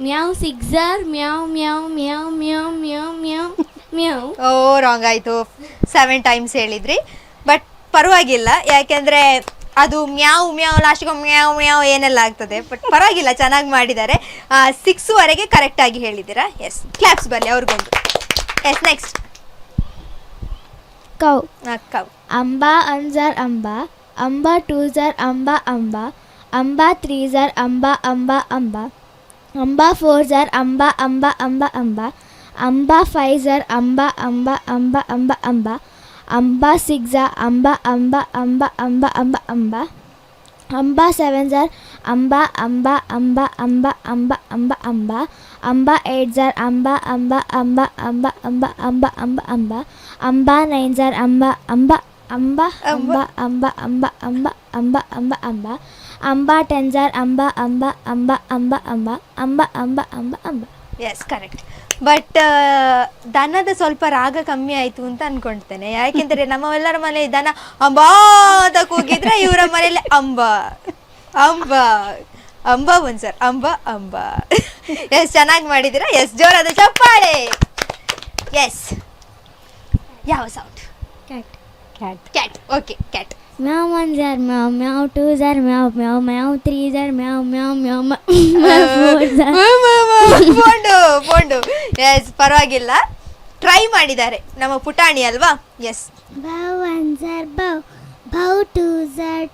ಮ್ಯಾವ್ 6 ಝ ಮ್ಯಾವ್ meow meow meow meow meow ಮ್ಯಾವ್. ಓ, ರಾಂಗ್ ಆಯಿತು. 7 ಟೈಮ್ಸ್ ಹೇಳಿದ್ರಿ, ಬಟ್ ಪರವಾಗಿಲ್ಲ, ಯಾಕೆಂದರೆ ಅದು ಮ್ಯಾವ್ ಮ್ಯಾವ್ ಲಾಸ್ಟಿಗೆ ಮ್ಯಾವ್ ಮ್ಯಾವ್ ಏನೆಲ್ಲ ಆಗ್ತದೆ. ಬಟ್ ಪರವಾಗಿಲ್ಲ, ಚೆನ್ನಾಗಿ ಮಾಡಿದ್ದಾರೆ. 6ವರೆಗೆ ಕರೆಕ್ಟಾಗಿ ಹೇಳಿದ್ದೀರಾ. ಎಸ್, ಕ್ಲಾಪ್ಸ್ ಬರಲಿ ಅವ್ರಿಗೊಂದು. Yes, next. ಕೌ. ಕೌ. ಅಂಬಾ 1 ಝರ್ ಅಂಬಾ, ಅಂಬಾ 2 ಝರ್ ಅಂಬಾ ಅಂಬಾ, ಅಂಬಾ 3 ಝರ್ ಅಂಬಾ ಅಂಬಾ ಅಂಬಾ, ಅಂಬಾ 4 ಝರ್ ಅಂಬಾ ಅಂಬಾ ಅಂಬಾ ಅಂಬಾ, ಅಂಬಾ 5 ಝರ್ ಅಂಬಾ ಅಂಬಾ ಅಂಬಾ ಅಂಬಾ ಅಂಬಾ, ಅಂಬಾ 6 ಝರ್ ಅಂಬಾ ಅಂಬಾ ಅಂಬಾ ಅಂಬಾ ಅಂಬಾ ಅಂಬಾ, ಅಂಬಾ 7 ಝರ್ ಅಂಬಾ ಅಂಬಾ ಅಂಬಾ ಅಂಬಾ ಅಂಬಾ ಅಂಬಾ ಅಂಬಾ, ಅಂಬಾ 8 ಝರ್ ಅಂಬಾ ಅಂಬಾ ಅಂಬಾ ಅಂಬಾ ಅಂಬಾ ಅಂಬಾ ಅಂಬಾ ಅಂಬಾ, ಅಂಬಾ 9 ಝರ್ ಅಂಬಾ ಅಂಬಾ ಅಂಬಾ ಅಂಬಾ ಅಂಬಾ ಅಂಬಾ ಅಂಬಾ ಅಂಬಾ ಅಂಬಾ ಅಂಬಾ, ಅಂಬಾ 10 ಝರ್ ಅಂಬಾ ಅಂಬಾ ಅಂಬಾ ಅಂಬಾ ಅಂಬಾ ಅಂಬಾ ಅಂಬಾ ಅಂಬಾ ಅಂಬಾ. Yes, correct. ಬಟ್ ದನದ ಸ್ವಲ್ಪ ರಾಗ ಕಮ್ಮಿ ಆಯಿತು ಅಂತ ಅನ್ಕೊಳ್ತೇನೆ. ಯಾಕೆಂದರೆ ನಮ್ಮೆಲ್ಲರ ಮನೆಯಲ್ಲಿ ದನ ಅಂಬಾ ಅಂತ ಕೂಗಿದ್ರೆ ಇವರ ಮನೆಯಲ್ಲಿ ಅಂಬಾ ಅಂಬಾ ಅಂಬಾ 1 ಝರ್ ಅಂಬಾ ಅಂಬಾ. ಎಸ್, ಚೆನ್ನಾಗಿ ಮಾಡಿದ್ದೀರಾ. ಎಸ್, ಜೋರಾದ ಚಪ್ಪಾಳೆ. ಎಸ್, ಯಾವ sound? Cat. Cat. Cat. Okay, cat. Meow 1 ಝರ್ ಮ್ಯಾವ್, ಮ್ಯಾವ್ 2 ಝರ್ ಮ್ಯಾವ್ ಮ್ಯಾವ್, ಮ್ಯಾವ್ 3 ಝರ್ ಮ್ಯಾವ್ ಮ್ಯಾವ್ ಮ್ಯಾವ್, ಮ್ಯಾವ್ 4 ಝರ್ ಪೋಂಡು. ಎಸ್, ಪರವಾಗಿಲ್ಲ, ಟ್ರೈ ಮಾಡಿದ್ದಾರೆ ನಮ್ಮ ಪುಟಾಣಿ ಅಲ್ವಾ. ಎಸ್. ಬೌ 1 ಝರ್ ಬೌ, ಬೌ 2 ಝರ್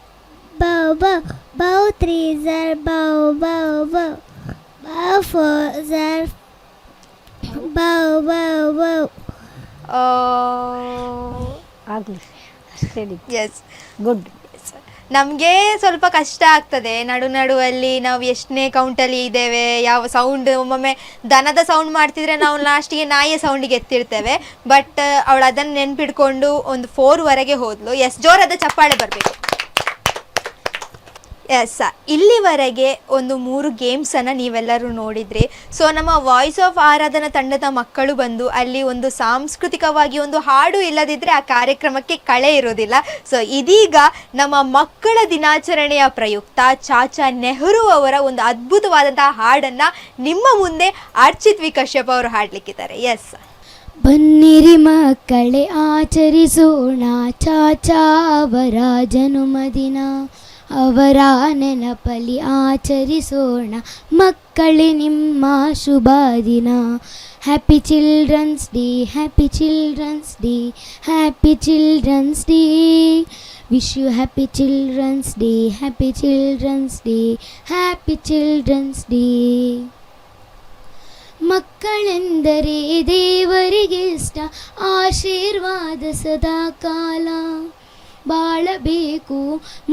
ಬೌ ಬೌ, ಬೌ 3 ಝರ್ ಬೌ ಬೌ ಬೌ, ಬೌ 4 ಝರ್ ಬೌ ಬೌ ಬೌ. ಆಗಲಿ ಅಷ್ಟೇ. Yes, good. ನಮಗೆ ಸ್ವಲ್ಪ ಕಷ್ಟ ಆಗ್ತದೆ ನಡುವಲ್ಲಿ ನಾವು ಎಷ್ಟನೇ ಕೌಂಟಲ್ಲಿ ಇದ್ದೇವೆ, ಯಾವ ಸೌಂಡ್. ಒಮ್ಮೊಮ್ಮೆ ದನದ ಸೌಂಡ್ ಮಾಡ್ತಿದ್ರೆ ನಾವು ಲಾಸ್ಟಿಗೆ ನಾಯಿಯ ಸೌಂಡಿಗೆ ಎತ್ತಿರ್ತೇವೆ. ಬಟ್ ಅವಳು ಅದನ್ನು ನೆನ್ಪಿಡ್ಕೊಂಡು ಒಂದು 4ವರೆಗೆ ಹೋದ್ಲು. ಎಸ್, ಜೋರಾದ ಚಪ್ಪಾಳೆ ಬರಬೇಕು. ಎಸ್, ಇಲ್ಲಿವರೆಗೆ ಒಂದು 3 ಗೇಮ್ಸನ್ನು ನೀವೆಲ್ಲರೂ ನೋಡಿದ್ರಿ. ಸೊ ನಮ್ಮ ವಾಯ್ಸ್ ಆಫ್ ಆರಾಧನಾ ತಂಡದ ಮಕ್ಕಳು ಬಂದು ಅಲ್ಲಿ ಒಂದು ಸಾಂಸ್ಕೃತಿಕವಾಗಿ ಒಂದು ಹಾಡು ಇಲ್ಲದಿದ್ದರೆ ಆ ಕಾರ್ಯಕ್ರಮಕ್ಕೆ ಕಳೆ ಇರೋದಿಲ್ಲ. ಸೊ ಇದೀಗ ನಮ್ಮ ಮಕ್ಕಳ ದಿನಾಚರಣೆಯ ಪ್ರಯುಕ್ತ ಚಾಚಾ ನೆಹರು ಅವರ ಒಂದು ಅದ್ಭುತವಾದಂತಹ ಹಾಡನ್ನು ನಿಮ್ಮ ಮುಂದೆ ಅರ್ಚಿತ್ ವಿ ಕಶ್ಯಪ್ ಅವರು ಹಾಡಲಿಕ್ಕಿದ್ದಾರೆ. ಎಸ್, ಬನ್ನಿರಿ ಮಕ್ಕಳೇ ಆಚರಿಸೋಣ ಚಾಚಾ ಅವರ ಜನ್ಮದಿನ, ಅವರ ನೆನಪಲ್ಲಿ ಆಚರಿಸೋಣ ಮಕ್ಕಳೇ ನಿಮ್ಮ ಶುಭ ದಿನ. Happy children's day, happy children's day, happy children's day, wish you happy children's day, happy children's day, happy children's day. ಮಕ್ಕಳೆಂದರೆ ದೇವರಿಗೆ ಇಷ್ಟ, ಆಶೀರ್ವಾದ ಸದಾ ಕಾಲ, ಬಾಳಬೇಕು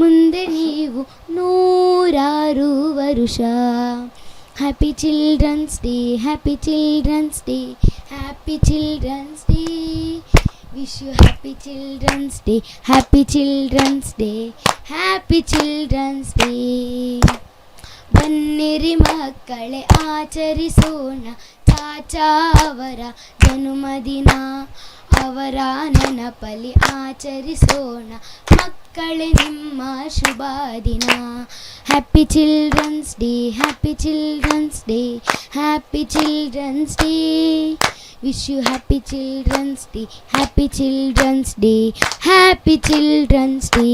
ಮುಂದೆ ನೀವು 100 ವರುಷ. Happy children's day, happy children's day, happy children's day, wish you happy children's day, happy children's day, happy children's day. ಬನ್ನಿರಿ ಮಕ್ಕಳೇ ಆಚರಿಸೋಣ ಚಾಚಾ ಅವರ ಜನ್ಮದಿನ, ಅವರ ನೆನಪಲ್ಲಿ ಆಚರಿಸೋಣ ಮಕ್ಕಳೇ ನಿಮ್ಮ ಶುಭ ದಿನ. Happy children's day, happy children's day, happy children's day, wish you happy children's day, happy children's day, happy children's day,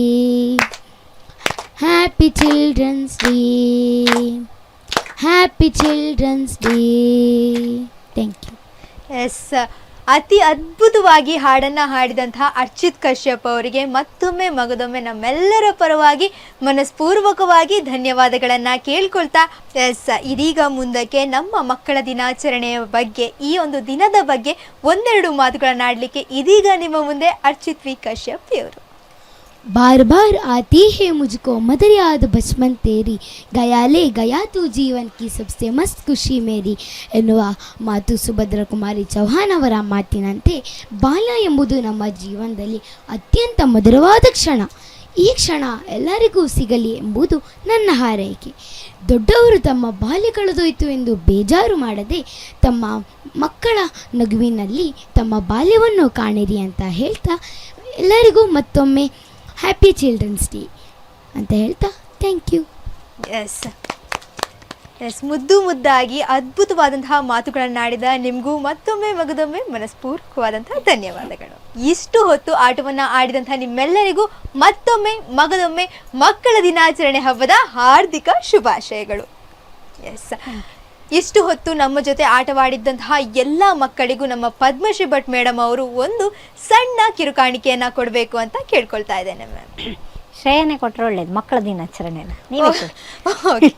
happy children's day, happy children's day. Thank you. Yes, ಅತಿ ಅದ್ಭುತವಾಗಿ ಹಾಡನ್ನು ಹಾಡಿದಂತಹ ಅರ್ಚಿತ್ ಕಶ್ಯಪ್ ಅವರಿಗೆ ಮತ್ತೊಮ್ಮೆ ಮಗದೊಮ್ಮೆ ನಮ್ಮೆಲ್ಲರ ಪರವಾಗಿ ಮನಸ್ಪೂರ್ವಕವಾಗಿ ಧನ್ಯವಾದಗಳನ್ನು ಕೇಳ್ಕೊಳ್ತಾ, ಎಸ್, ಇದೀಗ ಮುಂದಕ್ಕೆ ನಮ್ಮ ಮಕ್ಕಳ ದಿನಾಚರಣೆಯ ಬಗ್ಗೆ, ಈ ಒಂದು ದಿನದ ಬಗ್ಗೆ ಒಂದೆರಡು ಮಾತುಗಳನ್ನಾಡಲಿಕ್ಕೆ ಇದೀಗ ನಿಮ್ಮ ಮುಂದೆ ಅರ್ಚಿತ್ ವಿ ಕಶ್ಯಪ್ ಅವರು. बार बार आती है मुझको मदर याद बचपन तेरी, गया ले गया तू जीवन की सबसे मस्त ಖುಷಿ ಮೇರಿ ಎನ್ನುವ ಮಾತು ಸುಭದ್ರ ಕುಮಾರಿ ಚೌಹಾಣ್ ಅವರ ಮಾತಿನಂತೆ ಬಾಲ್ಯ ಎಂಬುದು ನಮ್ಮ ಜೀವನದಲ್ಲಿ ಅತ್ಯಂತ ಮಧುರವಾದ ಕ್ಷಣ. ಈ ಕ್ಷಣ ಎಲ್ಲರಿಗೂ ಸಿಗಲಿ ಎಂಬುದು ನನ್ನ ಹಾರೈಕೆ. ದೊಡ್ಡವರು ತಮ್ಮ ಬಾಲ್ಯ ಕಳೆದೋಯ್ತು ಎಂದು ಬೇಜಾರು ಮಾಡದೆ ತಮ್ಮ ಮಕ್ಕಳ ನಗುವಿನಲ್ಲಿ ತಮ್ಮ ಬಾಲ್ಯವನ್ನು ಕಾಣಿರಿ ಅಂತ ಹೇಳ್ತಾ ಎಲ್ಲರಿಗೂ ಮತ್ತೊಮ್ಮೆ ಹ್ಯಾಪಿ ಚಿಲ್ಡ್ರನ್ಸ್ ಡೇ ಅಂತ ಹೇಳ್ತಾ ಥ್ಯಾಂಕ್ ಯು. ಎಸ್ ಎಸ್, ಮುದ್ದಾಗಿ ಅದ್ಭುತವಾದಂತಹ ಮಾತುಗಳನ್ನಾಡಿದ ನಿಮಗೂ ಮತ್ತೊಮ್ಮೆ ಮಗದೊಮ್ಮೆ ಮನಸ್ಪೂರ್ವಕವಾದಂತಹ ಧನ್ಯವಾದಗಳು. ಇಷ್ಟು ಹೊತ್ತು ಆಟವನ್ನು ಆಡಿದಂತಹ ನಿಮ್ಮೆಲ್ಲರಿಗೂ ಮತ್ತೊಮ್ಮೆ ಮಗದೊಮ್ಮೆ ಮಕ್ಕಳ ದಿನಾಚರಣೆ ಹಬ್ಬದ ಹಾರ್ದಿಕ ಶುಭಾಶಯಗಳು. ಎಸ್, ಇಷ್ಟು ಹೊತ್ತು ನಮ್ಮ ಜೊತೆ ಆಟವಾಡಿದ್ದಂತಹ ಎಲ್ಲ ಮಕ್ಕಳಿಗೂ ನಮ್ಮ ಪದ್ಮಶ್ರೀ ಭಟ್ ಮೇಡಮ್ ಅವರು ಒಂದು ಸಣ್ಣ ಕಿರುಕಾಣಿಕೆಯನ್ನು ಕೊಡಬೇಕು ಅಂತ ಕೇಳ್ಕೊಳ್ತಾ ಇದ್ದೇನೆ ಮ್ಯಾಮ್. ಶ್ರೇಯನೇ ಕೊಟ್ಟರೆ ಒಳ್ಳೇದು, ಮಕ್ಕಳ ದಿನಾಚರಣೆನ ನೀವೇ ಕೊಡಿ.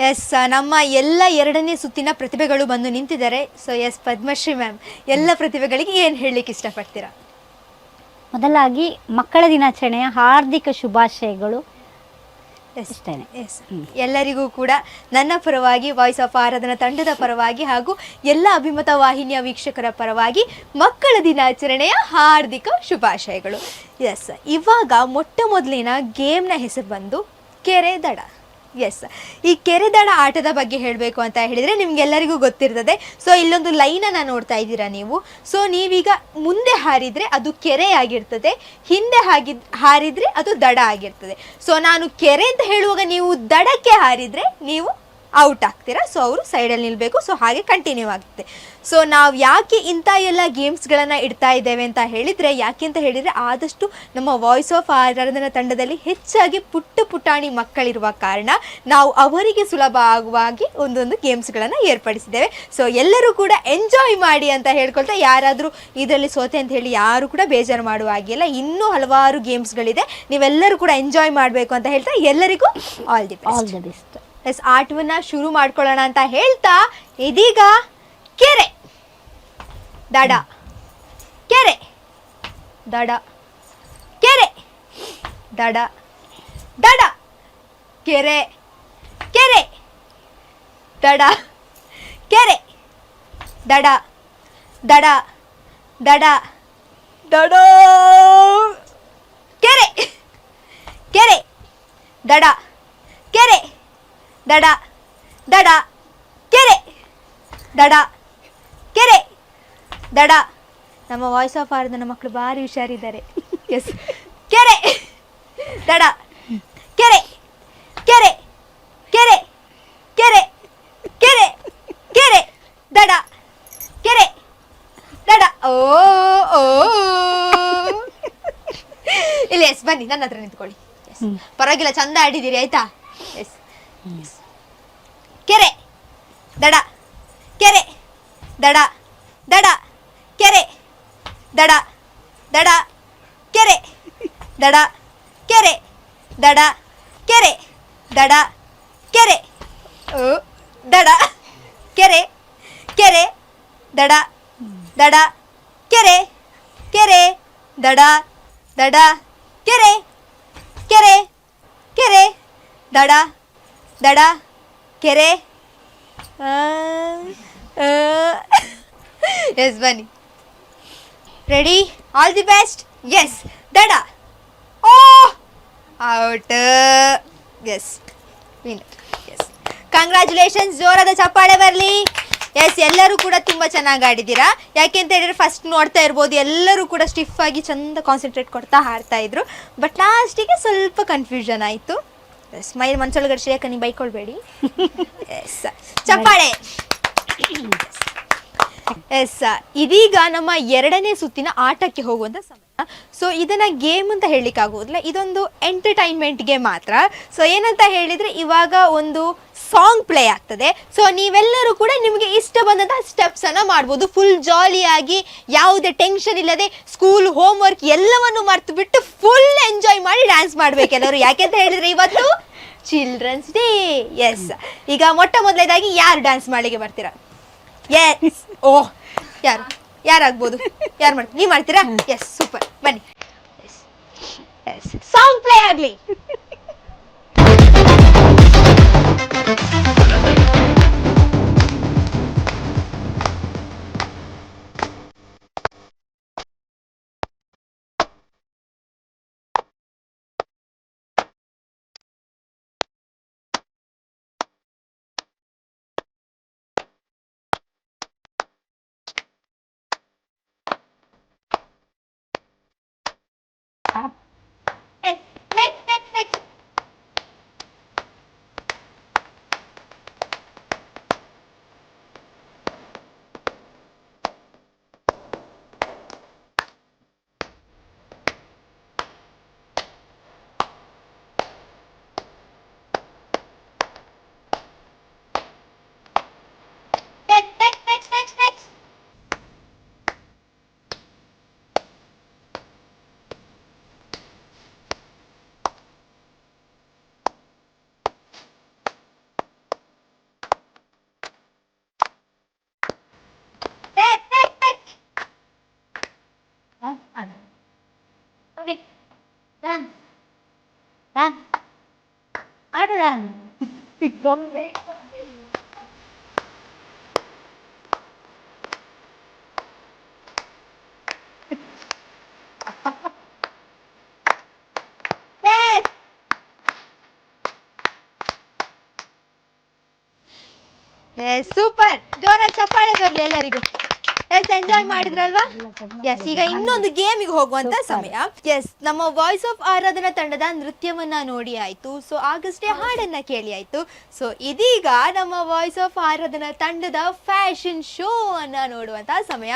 ಎಸ್, ನಮ್ಮ ಎಲ್ಲ 2ನೇ ಸುತ್ತಿನ ಪ್ರತಿಭೆಗಳು ಬಂದು ನಿಂತಿದ್ದಾರೆ. ಸೊ ಎಸ್, ಪದ್ಮಶ್ರೀ ಮ್ಯಾಮ್, ಎಲ್ಲ ಪ್ರತಿಭೆಗಳಿಗೆ ಏನು ಹೇಳಲಿಕ್ಕೆ ಇಷ್ಟಪಡ್ತೀರಾ? ಮೊದಲಾಗಿ ಮಕ್ಕಳ ದಿನಾಚರಣೆಯ ಹಾರ್ದಿಕ ಶುಭಾಶಯಗಳು. ಎಸ್, ಎಲ್ಲರಿಗೂ ಕೂಡ ನನ್ನ ಪರವಾಗಿ, ವಾಯ್ಸ್ ಆಫ್ ಆರಾಧನಾ ತಂಡದ ಪರವಾಗಿ ಹಾಗೂ ಎಲ್ಲ ಅಭಿಮತ ವಾಹಿನಿಯ ವೀಕ್ಷಕರ ಪರವಾಗಿ ಮಕ್ಕಳ ದಿನಾಚರಣೆಯ ಹಾರ್ದಿಕ ಶುಭಾಶಯಗಳು. ಎಸ್, ಇವಾಗ ಮೊಟ್ಟ ಮೊದಲಿನ ಗೇಮ್ನ ಹೆಸರು ಬಂದು ಕೆರೆ ದಡ. ಎಸ್, ಈ ಕೆರೆ ದಡ ಆಟದ ಬಗ್ಗೆ ಹೇಳಬೇಕು ಅಂತ ಹೇಳಿದರೆ ನಿಮಗೆಲ್ಲರಿಗೂ ಗೊತ್ತಿರ್ತದೆ. ಸೊ ಇಲ್ಲೊಂದು ಲೈನನ್ನು ನೋಡ್ತಾ ಇದ್ದೀರಾ ನೀವು. ಸೊ ನೀವೀಗ ಮುಂದೆ ಹಾರಿದರೆ ಅದು ಕೆರೆ ಆಗಿರ್ತದೆ, ಹಿಂದೆ ಹಾರಿದರೆ ಅದು ದಡ ಆಗಿರ್ತದೆ. ಸೊ ನಾನು ಕೆರೆ ಅಂತ ಹೇಳುವಾಗ ನೀವು ದಡಕ್ಕೆ ಹಾರಿದರೆ ನೀವು ಔಟ್ ಆಗ್ತೀರಾ. ಸೊ ಅವರು ಸೈಡಲ್ಲಿ ನಿಲ್ಲಬೇಕು. ಸೊ ಹಾಗೆ ಕಂಟಿನ್ಯೂ ಆಗುತ್ತೆ. ಸೊ ನಾವು ಯಾಕೆ ಇಂಥ ಎಲ್ಲ ಗೇಮ್ಸ್ಗಳನ್ನು ಇಡ್ತಾ ಇದ್ದೇವೆ ಅಂತ ಹೇಳಿದರೆ, ಯಾಕೆ ಅಂತ ಹೇಳಿದರೆ ಆದಷ್ಟು ನಮ್ಮ ವಾಯ್ಸ್ ಆಫ್ ಆರಾಧನಾ ತಂಡದಲ್ಲಿ ಹೆಚ್ಚಾಗಿ ಪುಟಾಣಿ ಮಕ್ಕಳಿರುವ ಕಾರಣ ನಾವು ಅವರಿಗೆ ಸುಲಭ ಆಗುವಾಗಿ ಒಂದೊಂದು ಗೇಮ್ಸ್ಗಳನ್ನು ಏರ್ಪಡಿಸಿದ್ದೇವೆ. ಸೊ ಎಲ್ಲರೂ ಕೂಡ ಎಂಜಾಯ್ ಮಾಡಿ ಅಂತ ಹೇಳ್ಕೊಳ್ತಾ, ಯಾರಾದರೂ ಇದರಲ್ಲಿ ಸೋತೆ ಅಂತ ಹೇಳಿ ಯಾರು ಕೂಡ ಬೇಜಾರು ಮಾಡುವ ಹಾಗಿಲ್ಲ. ಇನ್ನೂ ಹಲವಾರು ಗೇಮ್ಸ್ಗಳಿದೆ, ನೀವೆಲ್ಲರೂ ಕೂಡ ಎಂಜಾಯ್ ಮಾಡಬೇಕು ಅಂತ ಹೇಳ್ತಾ ಎಲ್ಲರಿಗೂ ಆಲ್ ದಿ ಬೆಸ್ಟ್. ಎಸ್, ಆಟವನ್ನು ಶುರು ಮಾಡ್ಕೊಳ್ಳೋಣ ಅಂತ ಹೇಳ್ತಾ ಇದೀಗ ಕೆರೆ ದಡ, ಕೆರೆ ದಡ ಕೆರೆ ದಡ ದಡ ಕೆರೆ ಕೆರೆ ದಡ ಕೆರೆ ದಡ ದಡ ದಡ ದಡ ಕೆರೆ ಕೆರೆ ದಡ ಕೆರೆ ದಡ ದಡ ಕೆರೆ ದಡ ಕೆರೆ ದಡ. ನಮ್ಮ ವಾಯ್ಸ್ ಆಫ್ ಆರ್ದನ ಮಕ್ಕಳು ಭಾರಿ ಹುಷಾರಿದ್ದಾರೆ. ಎಸ್ ಕೆರೆ ದಡ ಕೆರೆ ಕೆರೆ ಕೆರೆ ಕೆರೆ ಕೆರೆ ಕೆರೆ ದಡ ಕೆರೆ ದಡ. ಓ ಓ ಇಲ್ಲಿ ಎಸ್ ಬನ್ನಿ ನನ್ನ ಹತ್ರ ನಿಂತ್ಕೊಳ್ಳಿ. ಎಸ್ ಪರವಾಗಿಲ್ಲ, ಚಂದ ಆಡಿದ್ದೀರಿ ಆಯ್ತಾ. ಎಸ್ ಕೆರೆ ದಡ ಕೆರೆ ದಡ ದಡ ಕೆರೆ ದಡ ದಡ ಕೆರೆ ದಡ ಕೆರೆ ದಡ ಕೆರೆ ದಡ ಕೆರೆ ದಡ ಕೆರೆ ಕೆರೆ ದಡ ದಡ ಕೆರೆ ಕೆರೆ ದಡ ದಡ ಕೆರೆ ಕೆರೆ ಕೆರೆ ದಡ ದಡ ಕೆರೆ. ಎಸ್ ಬನ್ನಿ, ready, all the best. Yes ದಡ ಓ out. Yes win. Yes congratulations, ಜೋರಾದ ಚಪ್ಪಾಳೆ ಬರಲಿ. ಎಸ್ ಎಲ್ಲರೂ ಕೂಡ ತುಂಬ ಚೆನ್ನಾಗಿ ಆಡಿದ್ದೀರಾ. ಯಾಕೆಂತ ಹೇಳಿದ್ರೆ ಫಸ್ಟ್ ನೋಡ್ತಾ ಇರ್ಬೋದು ಎಲ್ಲರೂ ಕೂಡ ಸ್ಟಿಫ್ ಆಗಿ ಚಂದ ಕಾನ್ಸಂಟ್ರೇಟ್ ಕೊಡ್ತಾ ಹಾಡ್ತಾ ಇದ್ರು. ಬಟ್ ಲಾಸ್ಟಿಗೆ ಸ್ವಲ್ಪ ಕನ್ಫ್ಯೂಷನ್ ಆಯಿತು. ಎಸ್ ಮೈಲ್ ಮನ್ಸೊಳಗಡೆ ಶ್ರೇಯಕ್ಕ ನೀವು ಬೈಕೊಳ್ಬೇಡಿ. ಎಸ್ ಚಪ್ಪಾಳೆ. ಎಸ್ ಇದೀಗ ನಮ್ಮ 2ನೇ ಸುತ್ತಿನ ಆಟಕ್ಕೆ ಹೋಗುವಂಥ ಸಮಯ. ಸೊ ಇದನ್ನು ಗೇಮ್ ಅಂತ ಹೇಳಲಿಕ್ಕೆ ಆಗೋದಿಲ್ಲ, ಇದೊಂದು ಎಂಟರ್ಟೈನ್ಮೆಂಟ್ಗೆ ಮಾತ್ರ. ಸೊ ಏನಂತ ಹೇಳಿದರೆ ಇವಾಗ ಒಂದು ಸಾಂಗ್ ಪ್ಲೇ ಆಗ್ತದೆ. ಸೊ ನೀವೆಲ್ಲರೂ ಕೂಡ ನಿಮಗೆ ಇಷ್ಟ ಬಂದಂತಹ ಸ್ಟೆಪ್ಸನ್ನು ಮಾಡ್ಬೋದು. ಫುಲ್ ಜಾಲಿಯಾಗಿ ಯಾವುದೇ ಟೆನ್ಷನ್ ಇಲ್ಲದೆ ಸ್ಕೂಲ್ ಹೋಮ್ವರ್ಕ್ ಎಲ್ಲವನ್ನು ಮರೆತು ಬಿಟ್ಟು ಫುಲ್ ಎಂಜಾಯ್ ಮಾಡಿ ಡ್ಯಾನ್ಸ್ ಮಾಡಬೇಕು ಎಲ್ಲರೂ. ಯಾಕೆಂತ ಹೇಳಿದರೆ ಇವತ್ತು ಚಿಲ್ಡ್ರನ್ಸ್ ಡೇ. ಎಸ್ ಈಗ ಮೊಟ್ಟ ಮೊದಲನೇದಾಗಿ ಯಾರು ಡ್ಯಾನ್ಸ್ ಮಾಡಲಿಕ್ಕೆ ಬರ್ತೀರಾ? ಎಸ್ ಓಹ್ ಯಾರು ಯಾರಾಗ್ಬೋದು? ಯಾರು ಮಾಡ್ತೀರಾ? ನೀವು ಮಾಡ್ತೀರಾ? ಎಸ್ ಸೂಪರ್, ಬನ್ನಿ. ಎಸ್ ಸಾಂಗ್ ಪ್ಲೇ ಆಗಲಿ. ಸೂಪರ್, ಜೋರಾಗಿ ಚಪ್ಪಾಳೆ ಬರಲಿ ಎಲ್ಲರಿಗೂ. Yes enjoy ಮಾಡಿದ್ರಲ್ವಾ? ಎಸ್ ಈಗ ಇನ್ನೊಂದು ಗೇಮಿಗೆ ಹೋಗುವಂತ ಸಮಯ. ಎಸ್ ನಮ್ಮ ವಾಯ್ಸ್ ಆಫ್ ಆರಾಧನಾ ತಂಡದ ನೃತ್ಯವನ್ನ ನೋಡಿ ಆಯ್ತು. ಸೊ ಆಗಷ್ಟೇ ಹಾಡನ್ನ ಕೇಳಿ ಆಯ್ತು. ಸೊ ಇದೀಗ ನಮ್ಮ ವಾಯ್ಸ್ ಆಫ್ ಆರಾಧನಾ ತಂಡದ ಫ್ಯಾಷನ್ ಶೋ ಅನ್ನ ನೋಡುವಂತ ಸಮಯ.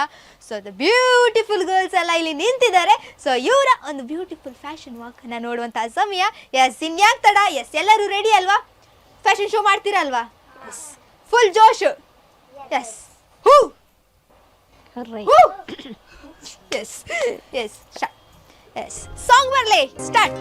ಸೊ ದ ಬ್ಯೂಟಿಫುಲ್ ಗರ್ಲ್ಸ್ ಎಲ್ಲ ಇಲ್ಲಿ ನಿಂತಿದ್ದಾರೆ. ಸೊ ಇವರ ಒಂದು ಬ್ಯೂಟಿಫುಲ್ ಫ್ಯಾಷನ್ ವಾಕ್ ಅನ್ನ ನೋಡುವಂತ ಸಮಯ. ಎಸ್ ಇನ್ಯಾಕ್ ತಡ? ಎಸ್ ಎಲ್ಲರೂ ರೆಡಿ ಅಲ್ವಾ? ಫ್ಯಾಷನ್ ಶೋ ಮಾಡ್ತೀರಲ್ವಾ? ಎಸ್ ಫುಲ್ ಜೋಶ್. ಎಸ್ ಹೂ ಎಸ್ ಎಸ್ ಎಸ್ ಸಾಂಗ್ ಬರಲಿ, ಸ್ಟಾರ್ಟ್.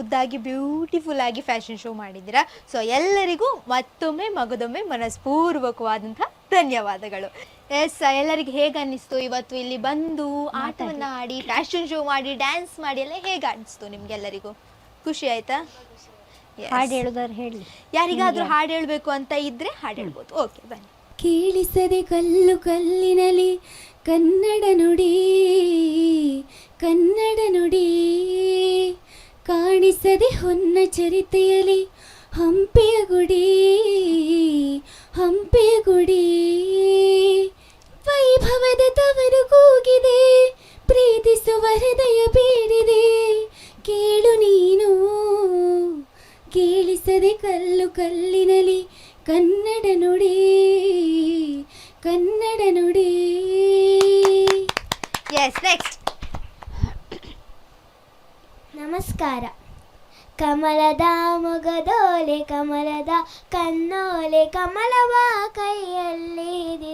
ಮುದ್ದಾಗಿ ಬ್ಯೂಟಿಫುಲ್ ಆಗಿ ಫ್ಯಾಷನ್ ಶೋ ಮಾಡಿದ್ದೀರಾ. ಸೊ ಎಲ್ಲರಿಗೂ ಮತ್ತೊಮ್ಮೆ ಮಗದೊಮ್ಮೆ ಮನಸ್ಪೂರ್ವಕವಾದಂಥ ಧನ್ಯವಾದಗಳು. ಎಸ್, ಎಲ್ಲರಿಗೆ ಹೇಗೆ ಅನ್ನಿಸ್ತು ಇವತ್ತು ಇಲ್ಲಿ ಬಂದು ಆಟವನ್ನು ಆಡಿ ಫ್ಯಾಷನ್ ಶೋ ಮಾಡಿ ಡ್ಯಾನ್ಸ್ ಮಾಡಿ ಎಲ್ಲ ಹೇಗೆ ಅನ್ನಿಸ್ತು ನಿಮ್ಗೆಲ್ಲರಿಗೂ? ಖುಷಿ ಆಯ್ತಾ? ಹಾಡು ಹೇಳುದಾದ್ರೆ ಹೇಳಿ. ಯಾರಿಗಾದ್ರೂ ಹಾಡು ಹೇಳ್ಬೇಕು ಅಂತ ಇದ್ರೆ ಹಾಡು ಹೇಳ್ಬೋದು. ಓಕೆ, ಬನ್ನಿ. ಕೇಳಿಸದೆ ಕಲ್ಲು ಕಲ್ಲಿನಲಿ ಕನ್ನಡ ನುಡಿ, ಕನ್ನಡ ನುಡಿ. ಕಾಣಿಸದೆ ಹೊನ್ನ ಚರಿತೆಯಲಿ ಹಂಪೆಯ ಗುಡಿ, ಹಂಪೆಯ ಗುಡಿ. ವೈಭವದ ತವರು ಕೂಗಿದೆ, ಪ್ರೀತಿಸುವ ಹೃದಯ ಬೇಡಿದೆ. ಕೇಳು ನೀನು, ಕೇಳಿಸದೆ ಕಲ್ಲು ಕಲ್ಲಿನಲಿ ಕನ್ನಡ ನುಡಿ, ಕನ್ನಡ ನುಡಿ. Yes, next. ನಮಸ್ಕಾರ. ಕಮಲದ ಮೊಗದೋಲೆ ಕಮಲದ ಕಣ್ಣೋಲೆ, ಕಮಲವ ಕೈಯಲ್ಲಿರಿದೋಲೆ.